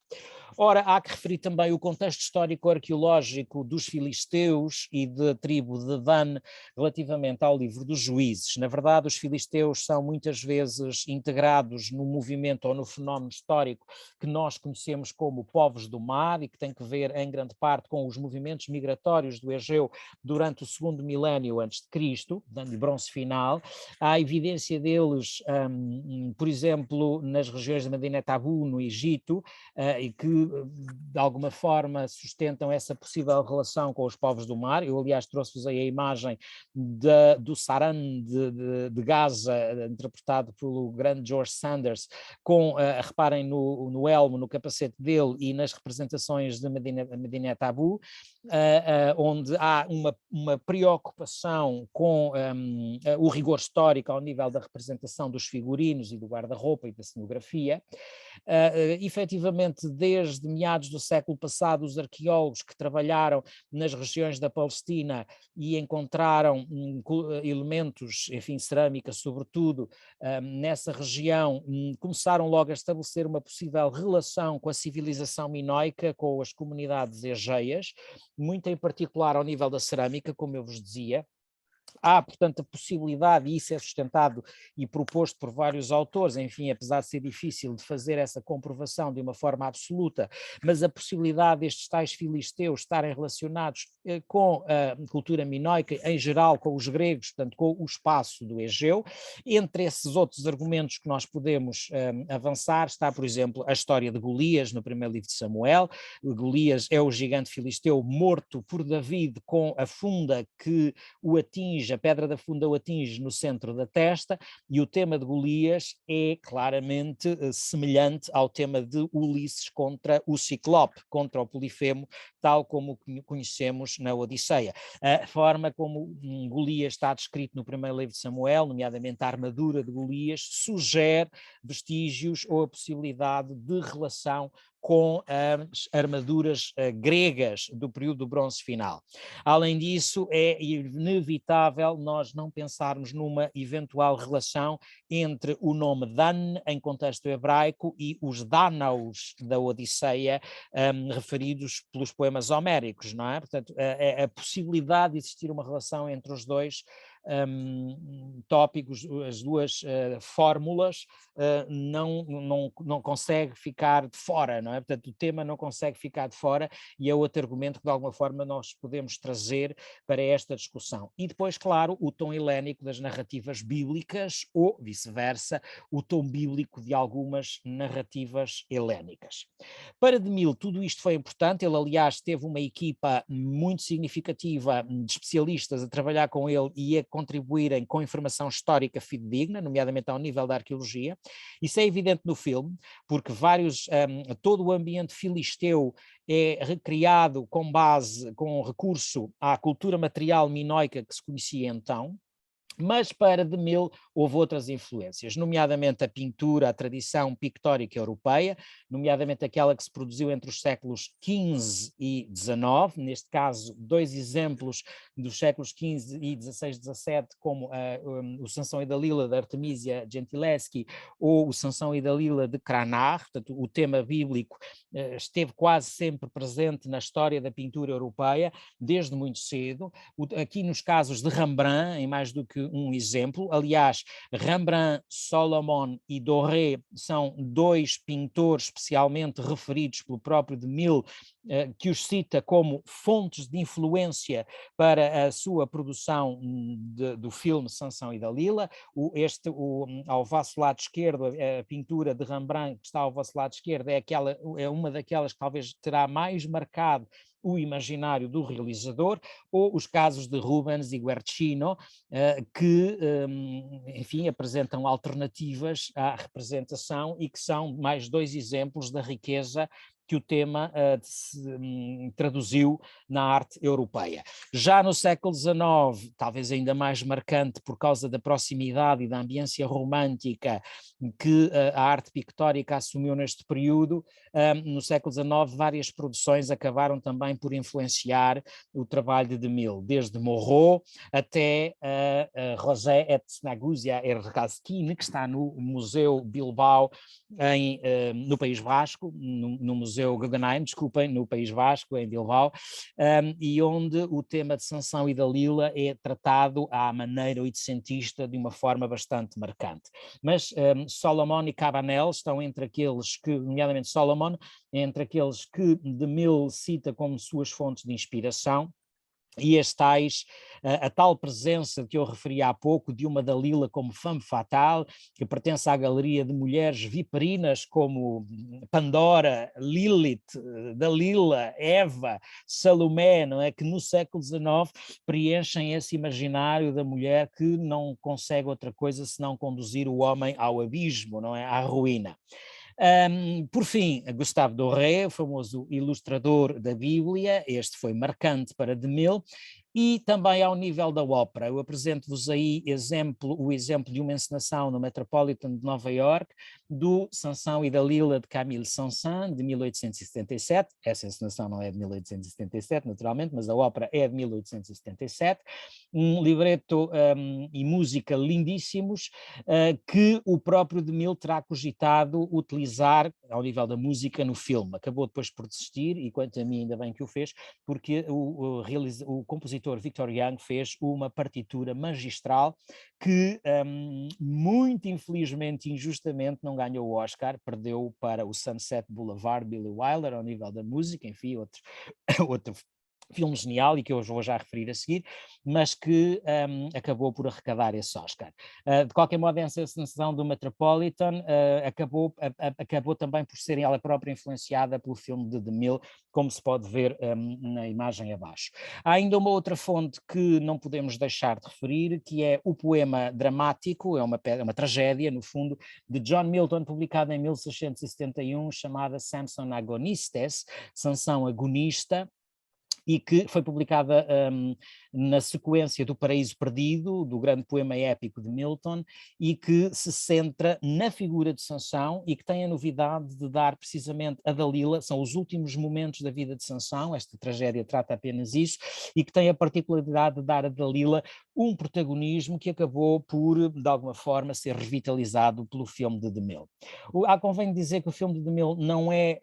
Ora, há que referir também o contexto histórico-arqueológico dos filisteus e da tribo de Dan relativamente ao livro dos Juízes. Na verdade, os filisteus são muitas vezes integrados no movimento ou no fenómeno histórico que nós conhecemos como povos do mar e que tem que ver em grande parte com os movimentos migratórios do Egeu durante o 2º milénio antes de Cristo, dando bronze final. Há evidência deles, por exemplo, nas regiões de Medinet Abu, no Egito, e que de alguma forma sustentam essa possível relação com os povos do mar. Eu, aliás, trouxe-vos aí a imagem do Saran de Gaza, interpretado pelo grande George Sanders, reparem no elmo, no capacete dele e nas representações de Medinet Abu, onde há uma preocupação com o rigor histórico ao nível da representação dos figurinos e do guarda-roupa e da cenografia. Efetivamente, desde meados do século passado, os arqueólogos que trabalharam nas regiões da Palestina e encontraram elementos, enfim, cerâmica sobretudo, nessa região, começaram logo a estabelecer uma possível relação com a civilização minoica, com as comunidades egeias, muito em particular ao nível da cerâmica, como eu vos dizia. Há, portanto, a possibilidade, e isso é sustentado e proposto por vários autores, enfim, apesar de ser difícil de fazer essa comprovação de uma forma absoluta, mas a possibilidade destes tais filisteus estarem relacionados com a cultura minoica, em geral com os gregos, portanto, com o espaço do Egeu. Entre esses outros argumentos que nós podemos avançar está, por exemplo, a história de Golias, no primeiro livro de Samuel. Golias é o gigante filisteu morto por David com a funda que o atinge, a pedra da funda o atinge no centro da testa, e o tema de Golias é claramente semelhante ao tema de Ulisses contra o Ciclope, contra o Polifemo, tal como o conhecemos na Odisseia. A forma como Golias está descrito no primeiro livro de Samuel, nomeadamente a armadura de Golias, sugere vestígios ou a possibilidade de relação com as armaduras gregas do período do bronze final. Além disso, é inevitável nós não pensarmos numa eventual relação entre o nome Dan, em contexto hebraico, e os Danaus da Odisseia, referidos pelos poemas homéricos, não é? Portanto, a possibilidade de existir uma relação entre os dois tópicos, as duas fórmulas, não consegue ficar de fora, não é? Portanto, o tema não consegue ficar de fora, e é outro argumento que de alguma forma nós podemos trazer para esta discussão. E depois, claro, o tom helénico das narrativas bíblicas, ou vice-versa, o tom bíblico de algumas narrativas helénicas. Para DeMille, tudo isto foi importante. Ele, aliás, teve uma equipa muito significativa de especialistas a trabalhar com ele e a contribuírem com informação histórica fidedigna, nomeadamente ao nível da arqueologia. Isso é evidente no filme, porque todo o ambiente filisteu é recriado com recurso à cultura material minoica que se conhecia então. Mas para DeMille houve outras influências, nomeadamente a pintura, a tradição pictórica europeia, nomeadamente aquela que se produziu entre os séculos XV e XIX, neste caso 2 exemplos dos séculos XV e XVI, XVII, como o Sansão e Dalila de Artemisia Gentileschi ou o Sansão e Dalila de Cranach. Portanto, o tema bíblico esteve quase sempre presente na história da pintura europeia, desde muito cedo. Aqui nos casos de Rembrandt, em mais do que um exemplo. Aliás, Rembrandt, Solomon e Doré são 2 pintores especialmente referidos pelo próprio DeMille, que os cita como fontes de influência para a sua produção do filme Sansão e Dalila. Ao vosso lado esquerdo, a pintura de Rembrandt que está ao vosso lado esquerdo é uma daquelas que talvez terá mais marcado o imaginário do realizador, ou os casos de Rubens e Guercino, que, enfim, apresentam alternativas à representação e que são mais 2 exemplos da riqueza que o tema traduziu na arte europeia. Já no século XIX, talvez ainda mais marcante por causa da proximidade e da ambiência romântica que a arte pictórica assumiu neste período, no século XIX várias produções acabaram também por influenciar o trabalho de DeMille, desde Moreau até José Etnaguzia Errázquin, que está no Museu Bilbao, no País Basco, no Museu Guggenheim, desculpem, no País Basco, em Bilbao, e onde o tema de Sansão e Dalila é tratado à maneira oitocentista de uma forma bastante marcante. Mas Solomon e Cabanel estão entre aqueles que, nomeadamente Solomon, entre aqueles que DeMille cita como suas fontes de inspiração. E a tal presença que eu referi há pouco de uma Dalila como femme fatale, que pertence à galeria de mulheres viperinas como Pandora, Lilith, Dalila, Eva, Salomé, não é? Que no século XIX preenchem esse imaginário da mulher que não consegue outra coisa senão conduzir o homem ao abismo, não é? À ruína. Por fim, Gustave Doré, o famoso ilustrador da Bíblia, este foi marcante para DeMille, e também ao nível da ópera. Eu apresento-vos aí o exemplo de uma encenação no Metropolitan de Nova York, do Sansão e Dalila de Camille Saint-Saëns, de 1877. Essa encenação não é de 1877, naturalmente, mas a ópera é de 1877. Um livreto e música lindíssimos, que o próprio DeMille terá cogitado utilizar ao nível da música no filme. Acabou depois por desistir, e quanto a mim ainda bem que o fez, porque o compositor compositor Victor Young fez uma partitura magistral que, muito infelizmente, injustamente, não ganhou o Oscar, perdeu para o Sunset Boulevard, Billy Wilder, ao nível da música, enfim, outro, outro filme genial e que eu vou já referir a seguir, mas que acabou por arrecadar esse Oscar. De qualquer modo, essa encenação do Metropolitan acabou também por ser ela própria influenciada pelo filme de DeMille, como se pode ver na imagem abaixo. Há ainda uma outra fonte que não podemos deixar de referir, que é o poema dramático, é uma tragédia, no fundo, de John Milton, publicado em 1671, chamada Samson Agonistes, Sansão Agonista, e que foi publicada na sequência do Paraíso Perdido, do grande poema épico de Milton, e que se centra na figura de Sansão e que tem a novidade de dar precisamente a Dalila, são os últimos momentos da vida de Sansão, esta tragédia trata apenas isso, e que tem a particularidade de dar a Dalila um protagonismo que acabou por, de alguma forma, ser revitalizado pelo filme de DeMille. Convém dizer que o filme de DeMille não é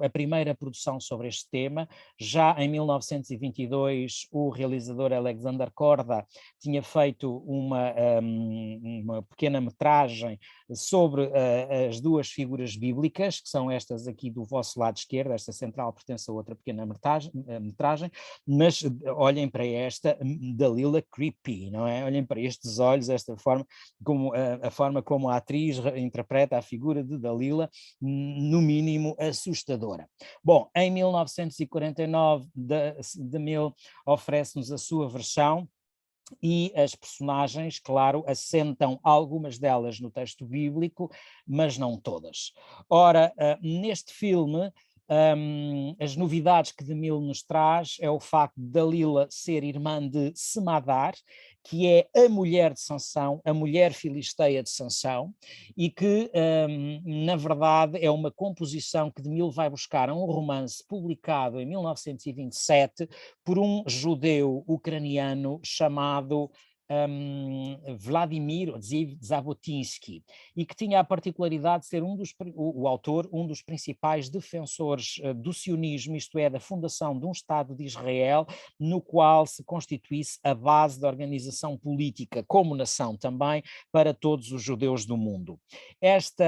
a primeira produção sobre este tema. Já em 1922, o realizador Alexander Korda tinha feito uma pequena metragem sobre as duas figuras bíblicas, que são estas aqui do vosso lado esquerdo, esta central pertence a outra pequena metragem, mas olhem para esta Dalila creepy, não é? Olhem para estes olhos, esta forma, como a forma como a atriz interpreta a figura de Dalila, no mínimo assustadora. Bom, em 1949, DeMille oferece-nos a sua versão, e as personagens, claro, assentam algumas delas no texto bíblico, mas não todas. Ora, neste filme, as novidades que DeMille nos traz é o facto de Dalila ser irmã de Semadar, que é a mulher de Sansão, a mulher filisteia de Sansão, e que, na verdade, é uma composição que DeMille vai buscar a um romance publicado em 1927 por um judeu ucraniano chamado Vladimir Jabotinsky, e que tinha a particularidade de ser o autor, um dos principais defensores do sionismo, isto é, da fundação de um Estado de Israel, no qual se constituísse a base da organização política, como nação também, para todos os judeus do mundo. Esta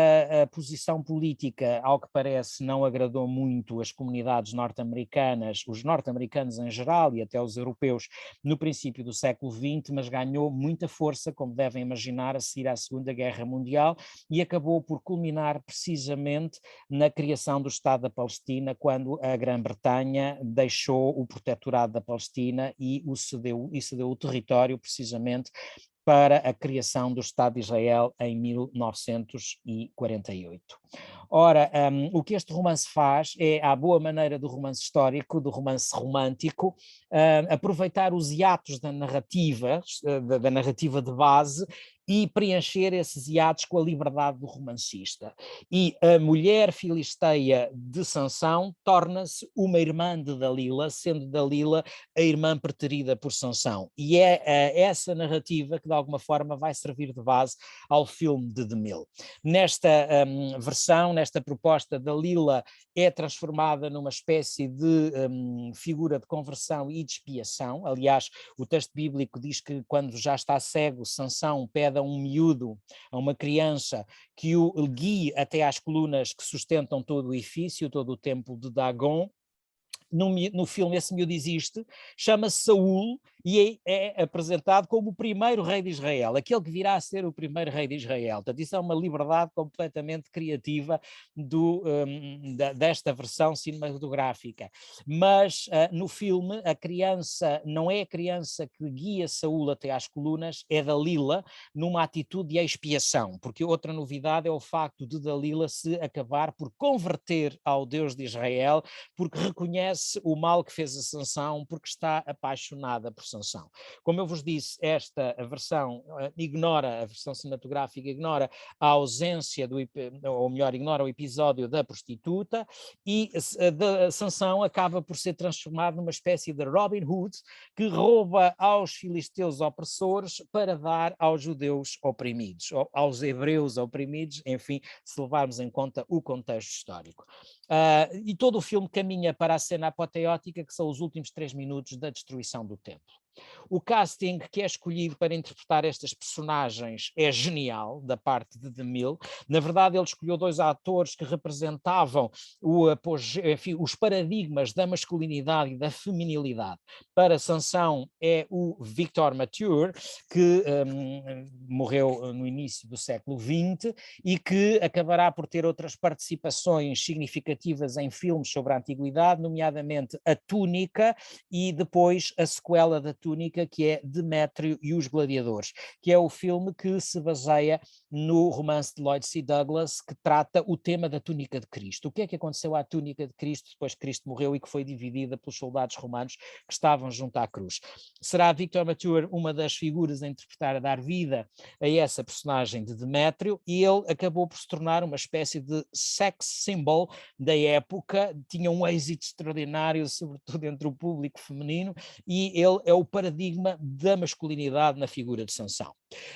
posição política, ao que parece, não agradou muito as comunidades norte-americanas, os norte-americanos em geral e até os europeus no princípio do século XX, mas ganhou muita força, como devem imaginar, a seguir à Segunda Guerra Mundial, e acabou por culminar precisamente na criação do Estado da Palestina, quando a Grã-Bretanha deixou o protetorado da Palestina e cedeu o território precisamente para a criação do Estado de Israel em 1948. Ora, o que este romance faz é, à boa maneira do romance histórico, do romance romântico, aproveitar os hiatos da narrativa de base e preencher esses hiatos com a liberdade do romancista. E a mulher filisteia de Sansão torna-se uma irmã de Dalila, sendo Dalila a irmã preterida por Sansão. E é essa narrativa que de alguma forma vai servir de base ao filme de DeMille. Nesta versão, nesta proposta, Dalila é transformada numa espécie de figura de conversão e de expiação. Aliás, o texto bíblico diz que quando já está cego, Sansão pede a um miúdo, a uma criança, que o guie até às colunas que sustentam todo o edifício, todo o templo de Dagon. No filme esse miúdo existe, chama-se Saul e é apresentado como o primeiro rei de Israel, aquele que virá a ser o primeiro rei de Israel. Portanto, isso é uma liberdade completamente criativa desta versão cinematográfica. Mas no filme a criança não é a criança que guia Saul até às colunas, é Dalila, numa atitude de expiação, porque outra novidade é o facto de Dalila se acabar por converter ao Deus de Israel, porque reconhece o mal que fez a Sansão, porque está apaixonada por Sansão. Como eu vos disse, esta versão ignora, a versão cinematográfica ignora a ausência ou melhor, ignora o episódio da prostituta, e Sansão acaba por ser transformado numa espécie de Robin Hood que rouba aos filisteus opressores para dar aos judeus oprimidos, ou aos hebreus oprimidos, enfim, se levarmos em conta o contexto histórico. E todo o filme caminha para a cena apoteótica, que são os últimos 3 minutos da destruição do templo. O casting que é escolhido para interpretar estas personagens é genial, da parte de DeMille. Na verdade, ele escolheu 2 atores que representavam enfim, os paradigmas da masculinidade e da feminilidade. Para Sansão é o Victor Mature, que morreu no início do século XX e que acabará por ter outras participações significativas em filmes sobre a antiguidade, nomeadamente A Túnica e depois a sequela da Túnica, que é Demétrio e os Gladiadores, que é o filme que se baseia no romance de Lloyd C. Douglas, que trata o tema da túnica de Cristo. O que é que aconteceu à túnica de Cristo depois que Cristo morreu e que foi dividida pelos soldados romanos que estavam junto à cruz? Será Victor Mature uma das figuras a interpretar, a dar vida a essa personagem de Demétrio, e ele acabou por se tornar uma espécie de sex symbol da época, tinha um êxito extraordinário, sobretudo entre o público feminino, e ele é o paradigma da masculinidade na figura de Sansão.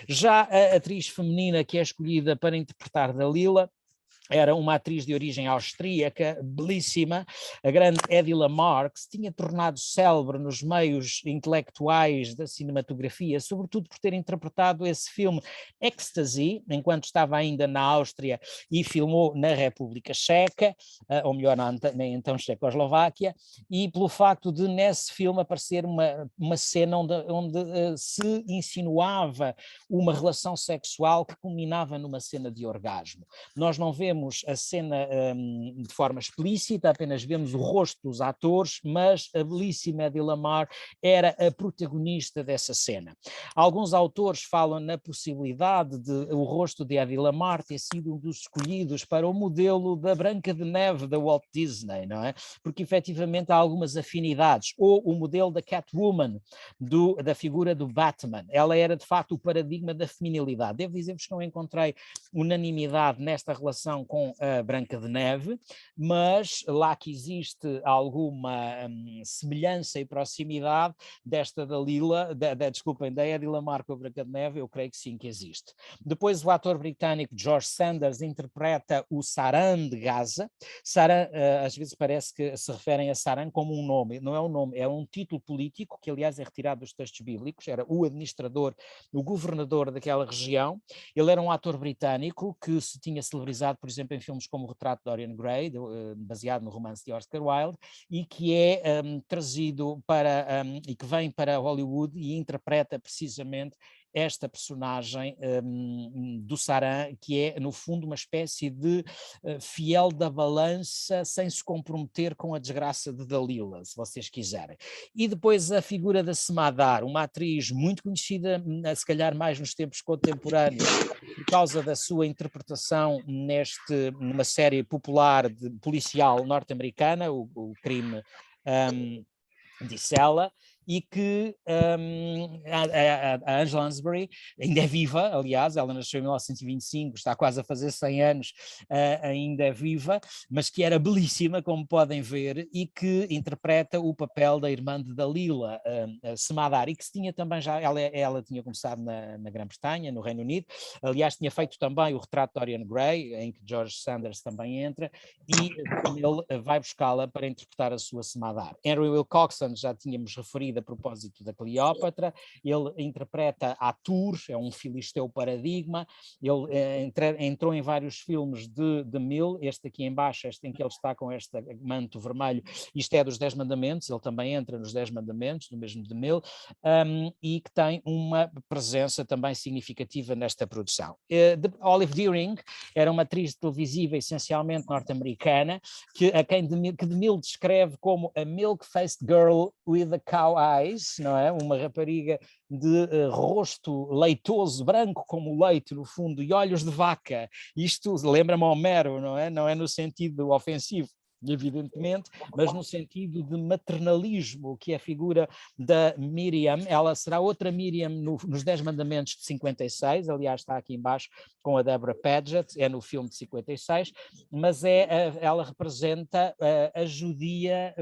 Já a atriz feminina que é escolhida para interpretar Dalila era uma atriz de origem austríaca, belíssima, a grande Eddie Lamar, que se tinha tornado célebre nos meios intelectuais da cinematografia, sobretudo por ter interpretado esse filme Ecstasy, enquanto estava ainda na Áustria e filmou na República Checa, ou melhor, na então Checoslováquia, e pelo facto de nesse filme aparecer uma cena onde se insinuava uma relação sexual que culminava numa cena de orgasmo. Nós não vemos a cena de forma explícita, apenas vemos o rosto dos atores, mas a belíssima Eddie Lamar era a protagonista dessa cena. Alguns autores falam na possibilidade de o rosto de Eddie Lamar ter sido um dos escolhidos para o modelo da Branca de Neve da Walt Disney, não é? Porque efetivamente há algumas afinidades, ou o modelo da Catwoman, da figura do Batman. Ela era de facto o paradigma da feminilidade. Devo dizer-vos que não encontrei unanimidade nesta relação com a Branca de Neve, mas lá que existe alguma semelhança e proximidade desta Dalila, desculpem, da Eddie Lamar com a Branca de Neve, eu creio que sim que existe. Depois o ator britânico George Sanders interpreta o Saran de Gaza. Saran, às vezes parece que se referem a Saran como um nome, não é um nome, é um título político que aliás é retirado dos textos bíblicos, era o administrador, o governador daquela região. Ele era um ator britânico que se tinha celebrizado, por exemplo, em filmes como O Retrato de Dorian Gray, baseado no romance de Oscar Wilde, e que é trazido e que vem para Hollywood e interpreta precisamente esta personagem do Saran, que é, no fundo, uma espécie de fiel da balança, sem se comprometer com a desgraça de Dalila, se vocês quiserem. E depois a figura da Semadar, uma atriz muito conhecida, se calhar mais nos tempos contemporâneos, por causa da sua interpretação numa série popular policial norte-americana, o Crime disse ela, e que a Angela Lansbury ainda é viva, aliás, ela nasceu em 1925, está quase a fazer 100 anos, ainda é viva, mas que era belíssima, como podem ver, e que interpreta o papel da irmã de Dalila, Semadar, e que se tinha também já, ela tinha começado na Grã-Bretanha, no Reino Unido, aliás tinha feito também o Retrato de Dorian Gray, em que George Sanders também entra, e ele vai buscá-la para interpretar a sua Semadar. Henry Wilcoxon já tínhamos referido a propósito da Cleópatra, ele interpreta Atur, é um filisteu paradigma, ele entrou em vários filmes de DeMille, este aqui em baixo, este em que ele está com este manto vermelho, isto é dos 10 Mandamentos, ele também entra nos 10 Mandamentos, no mesmo DeMille, e que tem uma presença também significativa nesta produção. Olive Dearing era uma atriz televisiva essencialmente norte-americana, que DeMille descreve como a milk-faced girl with the cow eyes, não é? Uma rapariga de rosto leitoso, branco como o leite, no fundo, e olhos de vaca. Isto lembra-me Homero, não é? Não é no sentido ofensivo. evidentemente, mas no sentido de maternalismo, que é a figura da Miriam. Ela será outra Miriam nos 10 Mandamentos de 56, aliás está aqui embaixo com a Deborah Paget, é no filme de 56, mas ela representa a judia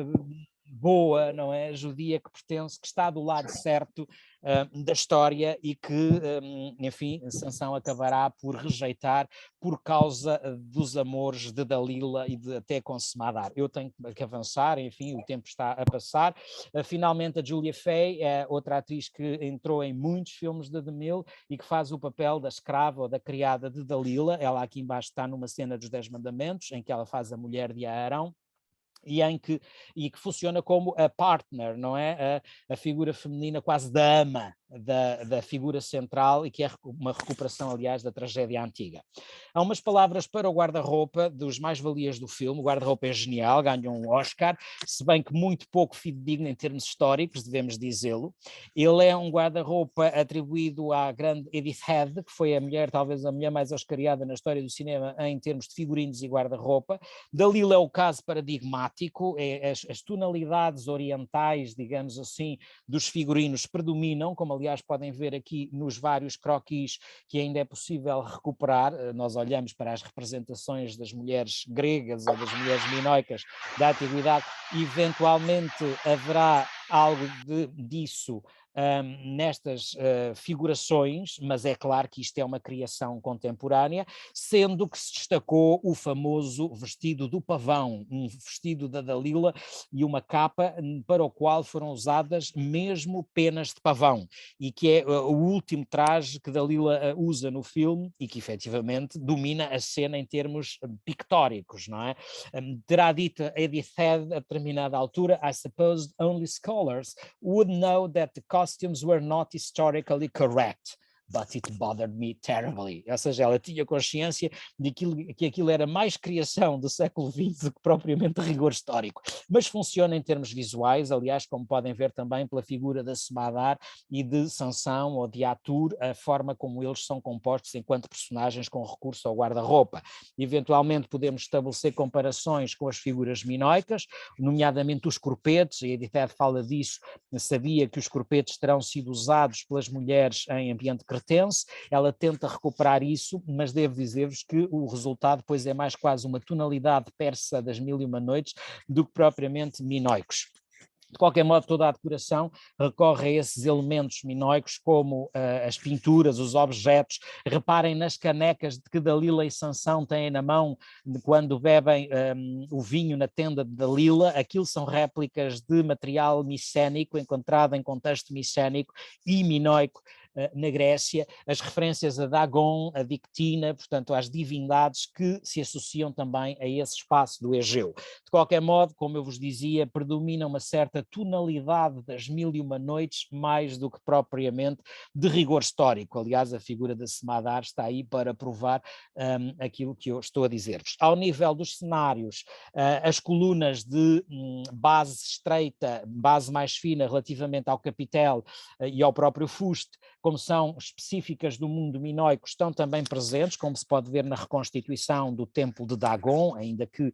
boa, não é? A judia que pertence, que está do lado certo da história e que, enfim, Sansão acabará por rejeitar por causa dos amores de Dalila e de até com Semadar. Eu tenho que avançar, enfim, o tempo está a passar. Finalmente a Julia Fay é outra atriz que entrou em muitos filmes de DeMille e que faz o papel da escrava ou da criada de Dalila. Ela aqui embaixo está numa cena dos 10 Mandamentos, em que ela faz a mulher de Arão. E que funciona como a partner, não é? A figura feminina quase da ama da figura central e que é uma recuperação, aliás, da tragédia antiga. Há umas palavras para o guarda-roupa dos mais-valias do filme. O guarda-roupa é genial, ganhou um Oscar, se bem que muito pouco fidedigno em termos históricos, devemos dizê-lo. Ele é um guarda-roupa atribuído à grande Edith Head, que foi a mulher, talvez a mulher mais oscariada na história do cinema em termos de figurinos e guarda-roupa. Dalila é o caso paradigmático, as tonalidades orientais, digamos assim, dos figurinos predominam, como aliás podem ver aqui nos vários croquis que ainda é possível recuperar. Nós olhamos para as representações das mulheres gregas ou das mulheres minoicas da antiguidade, eventualmente haverá algo disso nestas figurações, mas é claro que isto é uma criação contemporânea, sendo que se destacou o famoso vestido do pavão, um vestido da Dalila e uma capa para o qual foram usadas mesmo penas de pavão, e que é o último traje que Dalila usa no filme e que efetivamente domina a cena em termos pictóricos, não é? Terá dito Edith Head a determinada altura: I suppose only scholars would know that the costumes were not historically correct. But it bothered me terribly. Ou seja, ela tinha consciência de que aquilo era mais criação do século XX do que propriamente rigor histórico. Mas funciona em termos visuais, aliás, como podem ver também pela figura de Semadar e de Sansão ou de Atur, a forma como eles são compostos enquanto personagens com recurso ao guarda-roupa. Eventualmente podemos estabelecer comparações com as figuras minoicas, nomeadamente os corpetes, e a Edith Head fala disso, sabia que os corpetes terão sido usados pelas mulheres em ambiente cretense. Ela tenta recuperar isso, mas devo dizer-vos que o resultado depois é mais quase uma tonalidade persa das Mil e Uma Noites do que propriamente minoicos. De qualquer modo, toda a decoração recorre a esses elementos minoicos, como as pinturas, os objetos. Reparem nas canecas que Dalila e Sansão têm na mão quando bebem o vinho na tenda de Dalila. Aquilo são réplicas de material micénico, encontrado em contexto micénico e minoico na Grécia, as referências a Dagon, a Dictina, portanto às divindades que se associam também a esse espaço do Egeu. De qualquer modo, como eu vos dizia, predomina uma certa tonalidade das Mil e Uma Noites, mais do que propriamente de rigor histórico. Aliás, a figura da Semadar está aí para provar aquilo que eu estou a dizer-vos. Ao nível dos cenários, as colunas de base estreita, base mais fina relativamente ao capitel e ao próprio fuste, como são específicas do mundo minoico, estão também presentes, como se pode ver na reconstituição do templo de Dagon, ainda que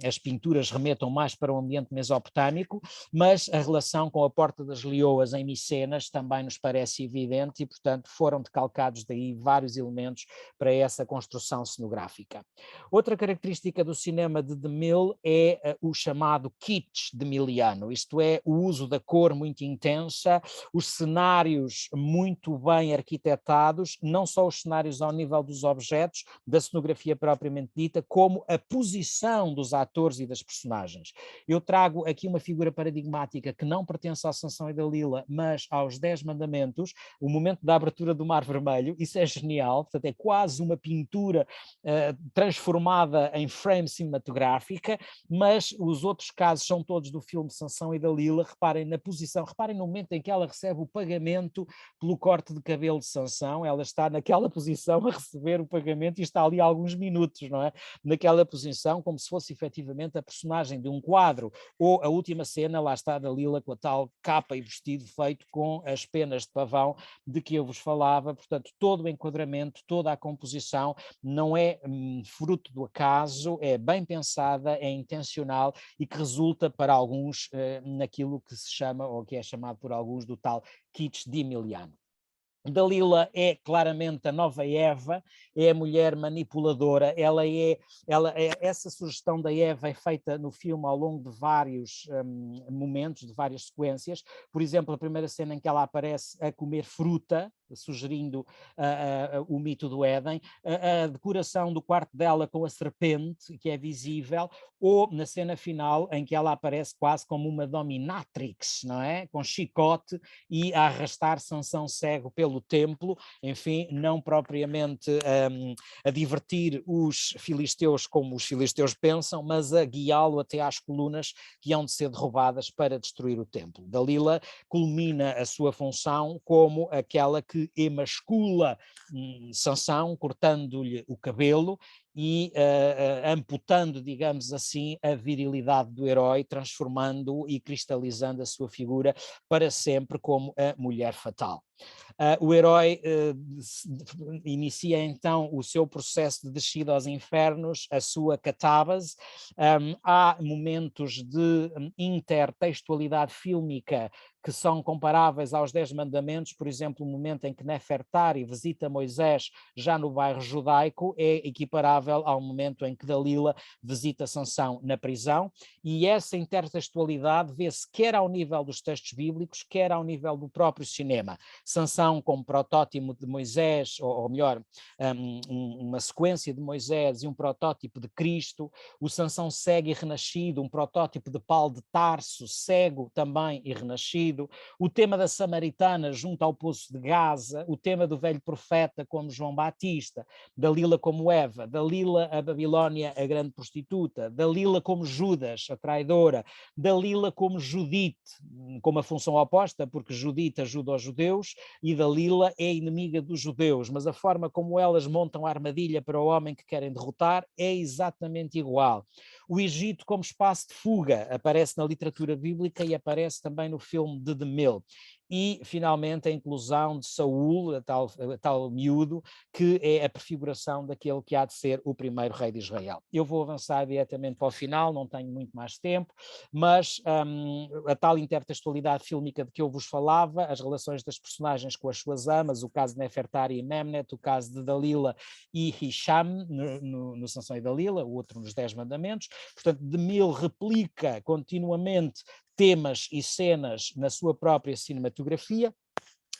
as pinturas remetam mais para o ambiente mesopotâmico, mas a relação com a Porta das Leoas em Micenas também nos parece evidente e, portanto, foram decalcados daí vários elementos para essa construção cenográfica. Outra característica do cinema de DeMille é o chamado kitsch demiliano, isto é, o uso da cor muito intensa, os cenários muito bem arquitetados, não só os cenários ao nível dos objetos, da cenografia propriamente dita, como a posição dos atores e das personagens. Eu trago aqui uma figura paradigmática que não pertence à Sansão e Dalila, mas aos 10 Mandamentos, o momento da abertura do Mar Vermelho. Isso é genial, portanto é quase uma pintura transformada em frame cinematográfica, mas os outros casos são todos do filme Sansão e Dalila. Reparem na posição, reparem no momento em que ela recebe o pagamento pelo corte de cabelo de Sansão. Ela está naquela posição a receber o pagamento e está ali há alguns minutos, não é? Naquela posição, como se fosse efetivamente a personagem de um quadro, ou a última cena, lá está Dalila com a tal capa e vestido feito com as penas de pavão de que eu vos falava. Portanto, todo o enquadramento, toda a composição não é fruto do acaso, é bem pensada, é intencional e que resulta para alguns naquilo que se chama, ou que é chamado por alguns, do tal kitsch de Emiliano. Dalila é claramente a nova Eva, é a mulher manipuladora, essa sugestão da Eva é feita no filme ao longo de vários momentos, de várias sequências. Por exemplo, a primeira cena em que ela aparece a comer fruta, sugerindo o mito do Éden, a decoração do quarto dela com a serpente, que é visível, ou na cena final em que ela aparece quase como uma dominatrix, não é? Com chicote e a arrastar Sansão cego pelo templo, enfim, não propriamente a divertir os filisteus como os filisteus pensam, mas a guiá-lo até às colunas que hão de ser derrubadas para destruir o templo. Dalila culmina a sua função como aquela que emascula Sansão, cortando-lhe o cabelo e amputando, digamos assim, a virilidade do herói, transformando-o e cristalizando a sua figura para sempre como a mulher fatal. O herói inicia então o seu processo de descida aos infernos, a sua catábase. Há momentos de intertextualidade fílmica que são comparáveis aos 10 mandamentos. Por exemplo, o momento em que Nefertari visita Moisés já no bairro judaico é equiparável ao momento em que Dalila visita Sansão na prisão, e essa intertextualidade vê-se quer ao nível dos textos bíblicos, quer ao nível do próprio cinema. Sansão como protótipo de Moisés, ou melhor, uma sequência de Moisés e um protótipo de Cristo, o Sansão cego e renascido, um protótipo de Paulo de Tarso, cego também e renascido, o tema da Samaritana junto ao poço de Gaza, o tema do velho profeta como João Batista, Dalila como Eva, Dalila a Babilónia, a grande prostituta, Dalila como Judas, a traidora, Dalila como Judite, com uma função oposta, porque Judite ajuda os judeus e Dalila é inimiga dos judeus, mas a forma como elas montam a armadilha para o homem que querem derrotar é exatamente igual. O Egito como espaço de fuga aparece na literatura bíblica e aparece também no filme de The Mill. E, finalmente, a inclusão de Saul, a tal miúdo, que é a prefiguração daquele que há de ser o primeiro rei de Israel. Eu vou avançar diretamente para o final, não tenho muito mais tempo, mas a tal intertextualidade fílmica de que eu vos falava, as relações das personagens com as suas amas, o caso de Nefertari e Memnet, o caso de Dalila e Hisham, no Sansão e Dalila, o outro nos 10 mandamentos. Portanto, De Mille replica continuamente temas e cenas na sua própria cinematografia,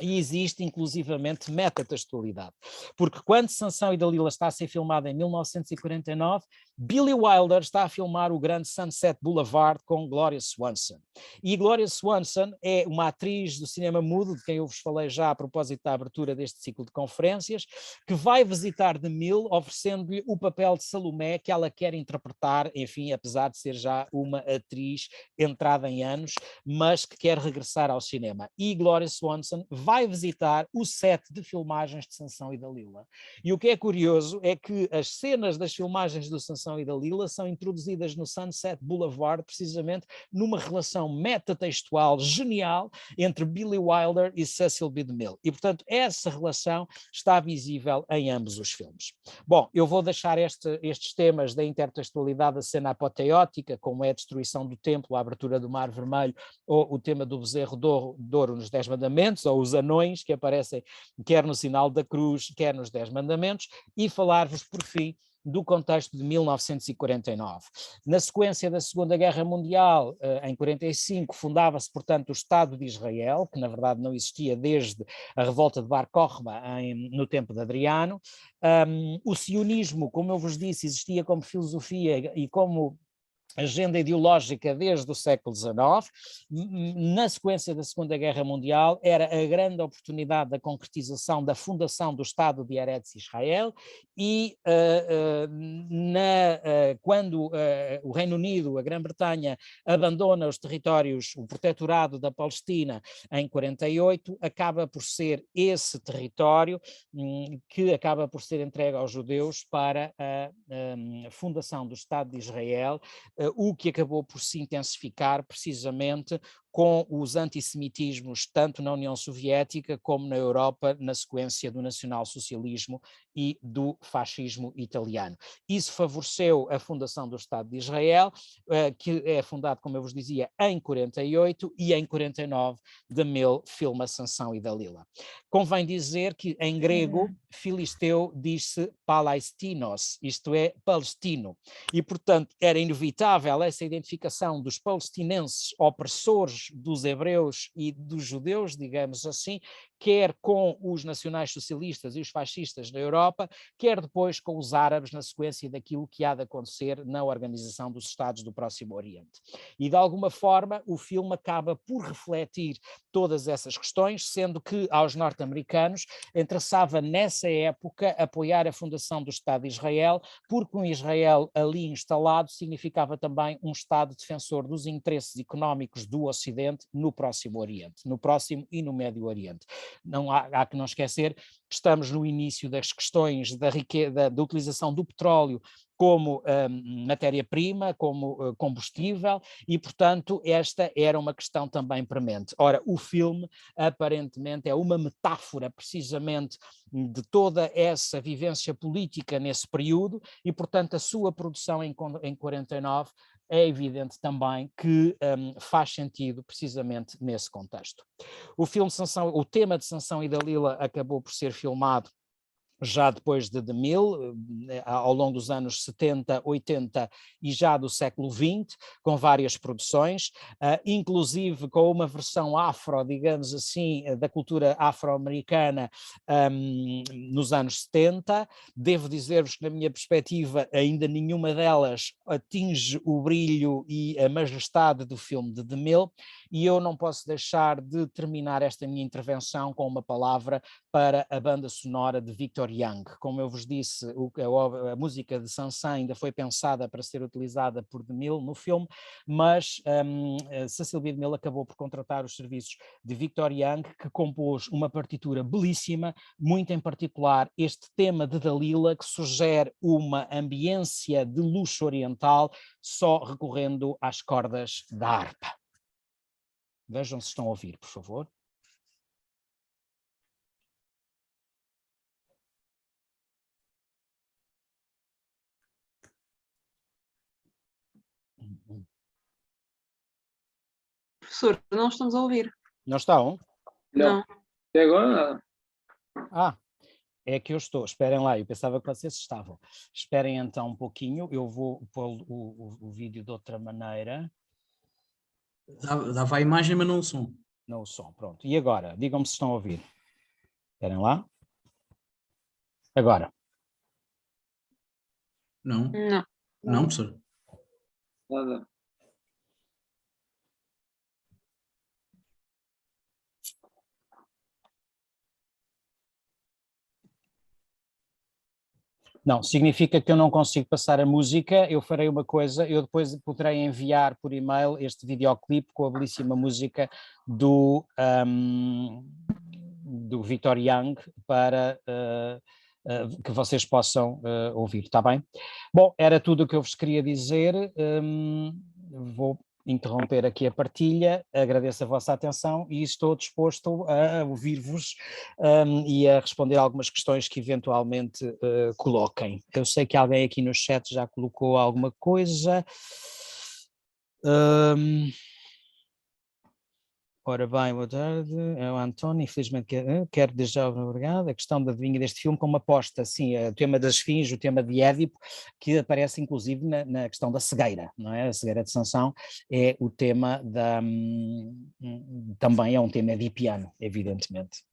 e existe inclusivamente metatextualidade, porque quando Sansão e Dalila está a ser filmado em 1949, Billy Wilder está a filmar o grande Sunset Boulevard com Gloria Swanson. E Gloria Swanson é uma atriz do cinema mudo, de quem eu vos falei já a propósito da abertura deste ciclo de conferências, que vai visitar De Mille oferecendo-lhe o papel de Salomé que ela quer interpretar, enfim, apesar de ser já uma atriz entrada em anos, mas que quer regressar ao cinema. E Gloria Swanson vai visitar o set de filmagens de Sansão e Dalila. E o que é curioso é que as cenas das filmagens do Sansão e Dalila são introduzidas no Sunset Boulevard precisamente numa relação metatextual genial entre Billy Wilder e Cecil B. DeMille. E, portanto, essa relação está visível em ambos os filmes. Bom, eu vou deixar estes temas da intertextualidade, a cena apoteótica, como é a destruição do templo, a abertura do Mar Vermelho, ou o tema do bezerro de ouro nos 10 mandamentos, ou os anões que aparecem quer no sinal da cruz, quer nos 10 mandamentos, e falar-vos, por fim, do contexto de 1949. Na sequência da Segunda Guerra Mundial, em 45, fundava-se, portanto, o Estado de Israel, que na verdade não existia desde a revolta de Bar Kokhba no tempo de Adriano. O sionismo, como eu vos disse, existia como filosofia e como agenda ideológica desde o século XIX. Na sequência da Segunda Guerra Mundial, era a grande oportunidade da concretização da fundação do Estado de Eretz Israel, e quando o Reino Unido, a Grã-Bretanha, abandona os territórios, o protetorado da Palestina em 48, acaba por ser esse território que acaba por ser entregue aos judeus para a fundação do Estado de Israel, o que acabou por se intensificar precisamente com os antissemitismos, tanto na União Soviética como na Europa, na sequência do nacionalsocialismo e do fascismo italiano. Isso favoreceu a fundação do Estado de Israel, que é fundado, como eu vos dizia, em 48, e em 49 de Mil filma Sansão e Dalila. Convém dizer que em grego, filisteu diz-se palestinos, isto é, palestino, e portanto era inevitável essa identificação dos palestinenses opressores dos hebreus e dos judeus, digamos assim, quer com os nacionais-socialistas e os fascistas na Europa, quer depois com os árabes, na sequência daquilo que há de acontecer na Organização dos Estados do Próximo Oriente. E de alguma forma o filme acaba por refletir todas essas questões, sendo que aos norte-americanos interessava nessa época apoiar a fundação do Estado de Israel, porque um Israel ali instalado significava também um Estado defensor dos interesses económicos do Ocidente no Próximo Oriente, no Próximo e no Médio Oriente. Não há que não esquecer que estamos no início das questões da utilização do petróleo como matéria-prima, como combustível, e, portanto, esta era uma questão também premente. Ora, o filme, aparentemente, é uma metáfora, precisamente, de toda essa vivência política nesse período, e, portanto, a sua produção em 49 é evidente também que faz sentido precisamente nesse contexto. O tema de Sansão e Dalila acabou por ser filmado já depois de Mil, ao longo dos anos 70, 80 e já do século XX, com várias produções, inclusive com uma versão afro, digamos assim, da cultura afro-americana nos anos 70. Devo dizer-vos que, na minha perspectiva, ainda nenhuma delas atinge o brilho e a majestade do filme de Mil, e eu não posso deixar de terminar esta minha intervenção com uma palavra para a banda sonora de Victor Young. Como eu vos disse, a música de Sansão ainda foi pensada para ser utilizada por DeMille no filme, mas Cecília DeMille acabou por contratar os serviços de Victor Young, que compôs uma partitura belíssima, muito em particular este tema de Dalila, que sugere uma ambiência de luxo oriental, só recorrendo às cordas da harpa. Vejam se estão a ouvir, por favor. Professor, não estamos a ouvir. Não estão? Não. Até agora nada. É que eu estou. Esperem lá, eu pensava que vocês estavam. Esperem então um pouquinho, eu vou pôr o vídeo de outra maneira. Dava a imagem, mas não o som. Não o som, pronto. E agora? Digam-me se estão a ouvir. Esperem lá. Agora. Não. Não. Não, professor. Nada. Não, significa que eu não consigo passar a música. Eu farei uma coisa, eu depois poderei enviar por e-mail este videoclipe com a belíssima música do Victor Young para que vocês possam ouvir, está bem? Bom, era tudo o que eu vos queria dizer. Vou interromper aqui a partilha, agradeço a vossa atenção e estou disposto a ouvir-vos e a responder algumas questões que eventualmente coloquem. Eu sei que alguém aqui no chat já colocou alguma coisa. Ora bem, boa tarde, é o António, infelizmente quero desde já obrigado. A questão da adivinha deste filme como aposta, sim, o tema das Esfinge, o tema de Édipo, que aparece inclusive na questão da cegueira, não é? A cegueira de Sansão é o tema também é um tema edipiano, evidentemente.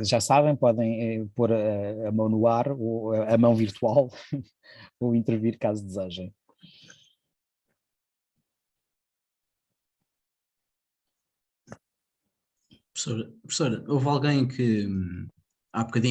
Já sabem, podem pôr a mão no ar, ou a mão virtual, ou intervir caso desejem. Professora, houve alguém que há bocadinho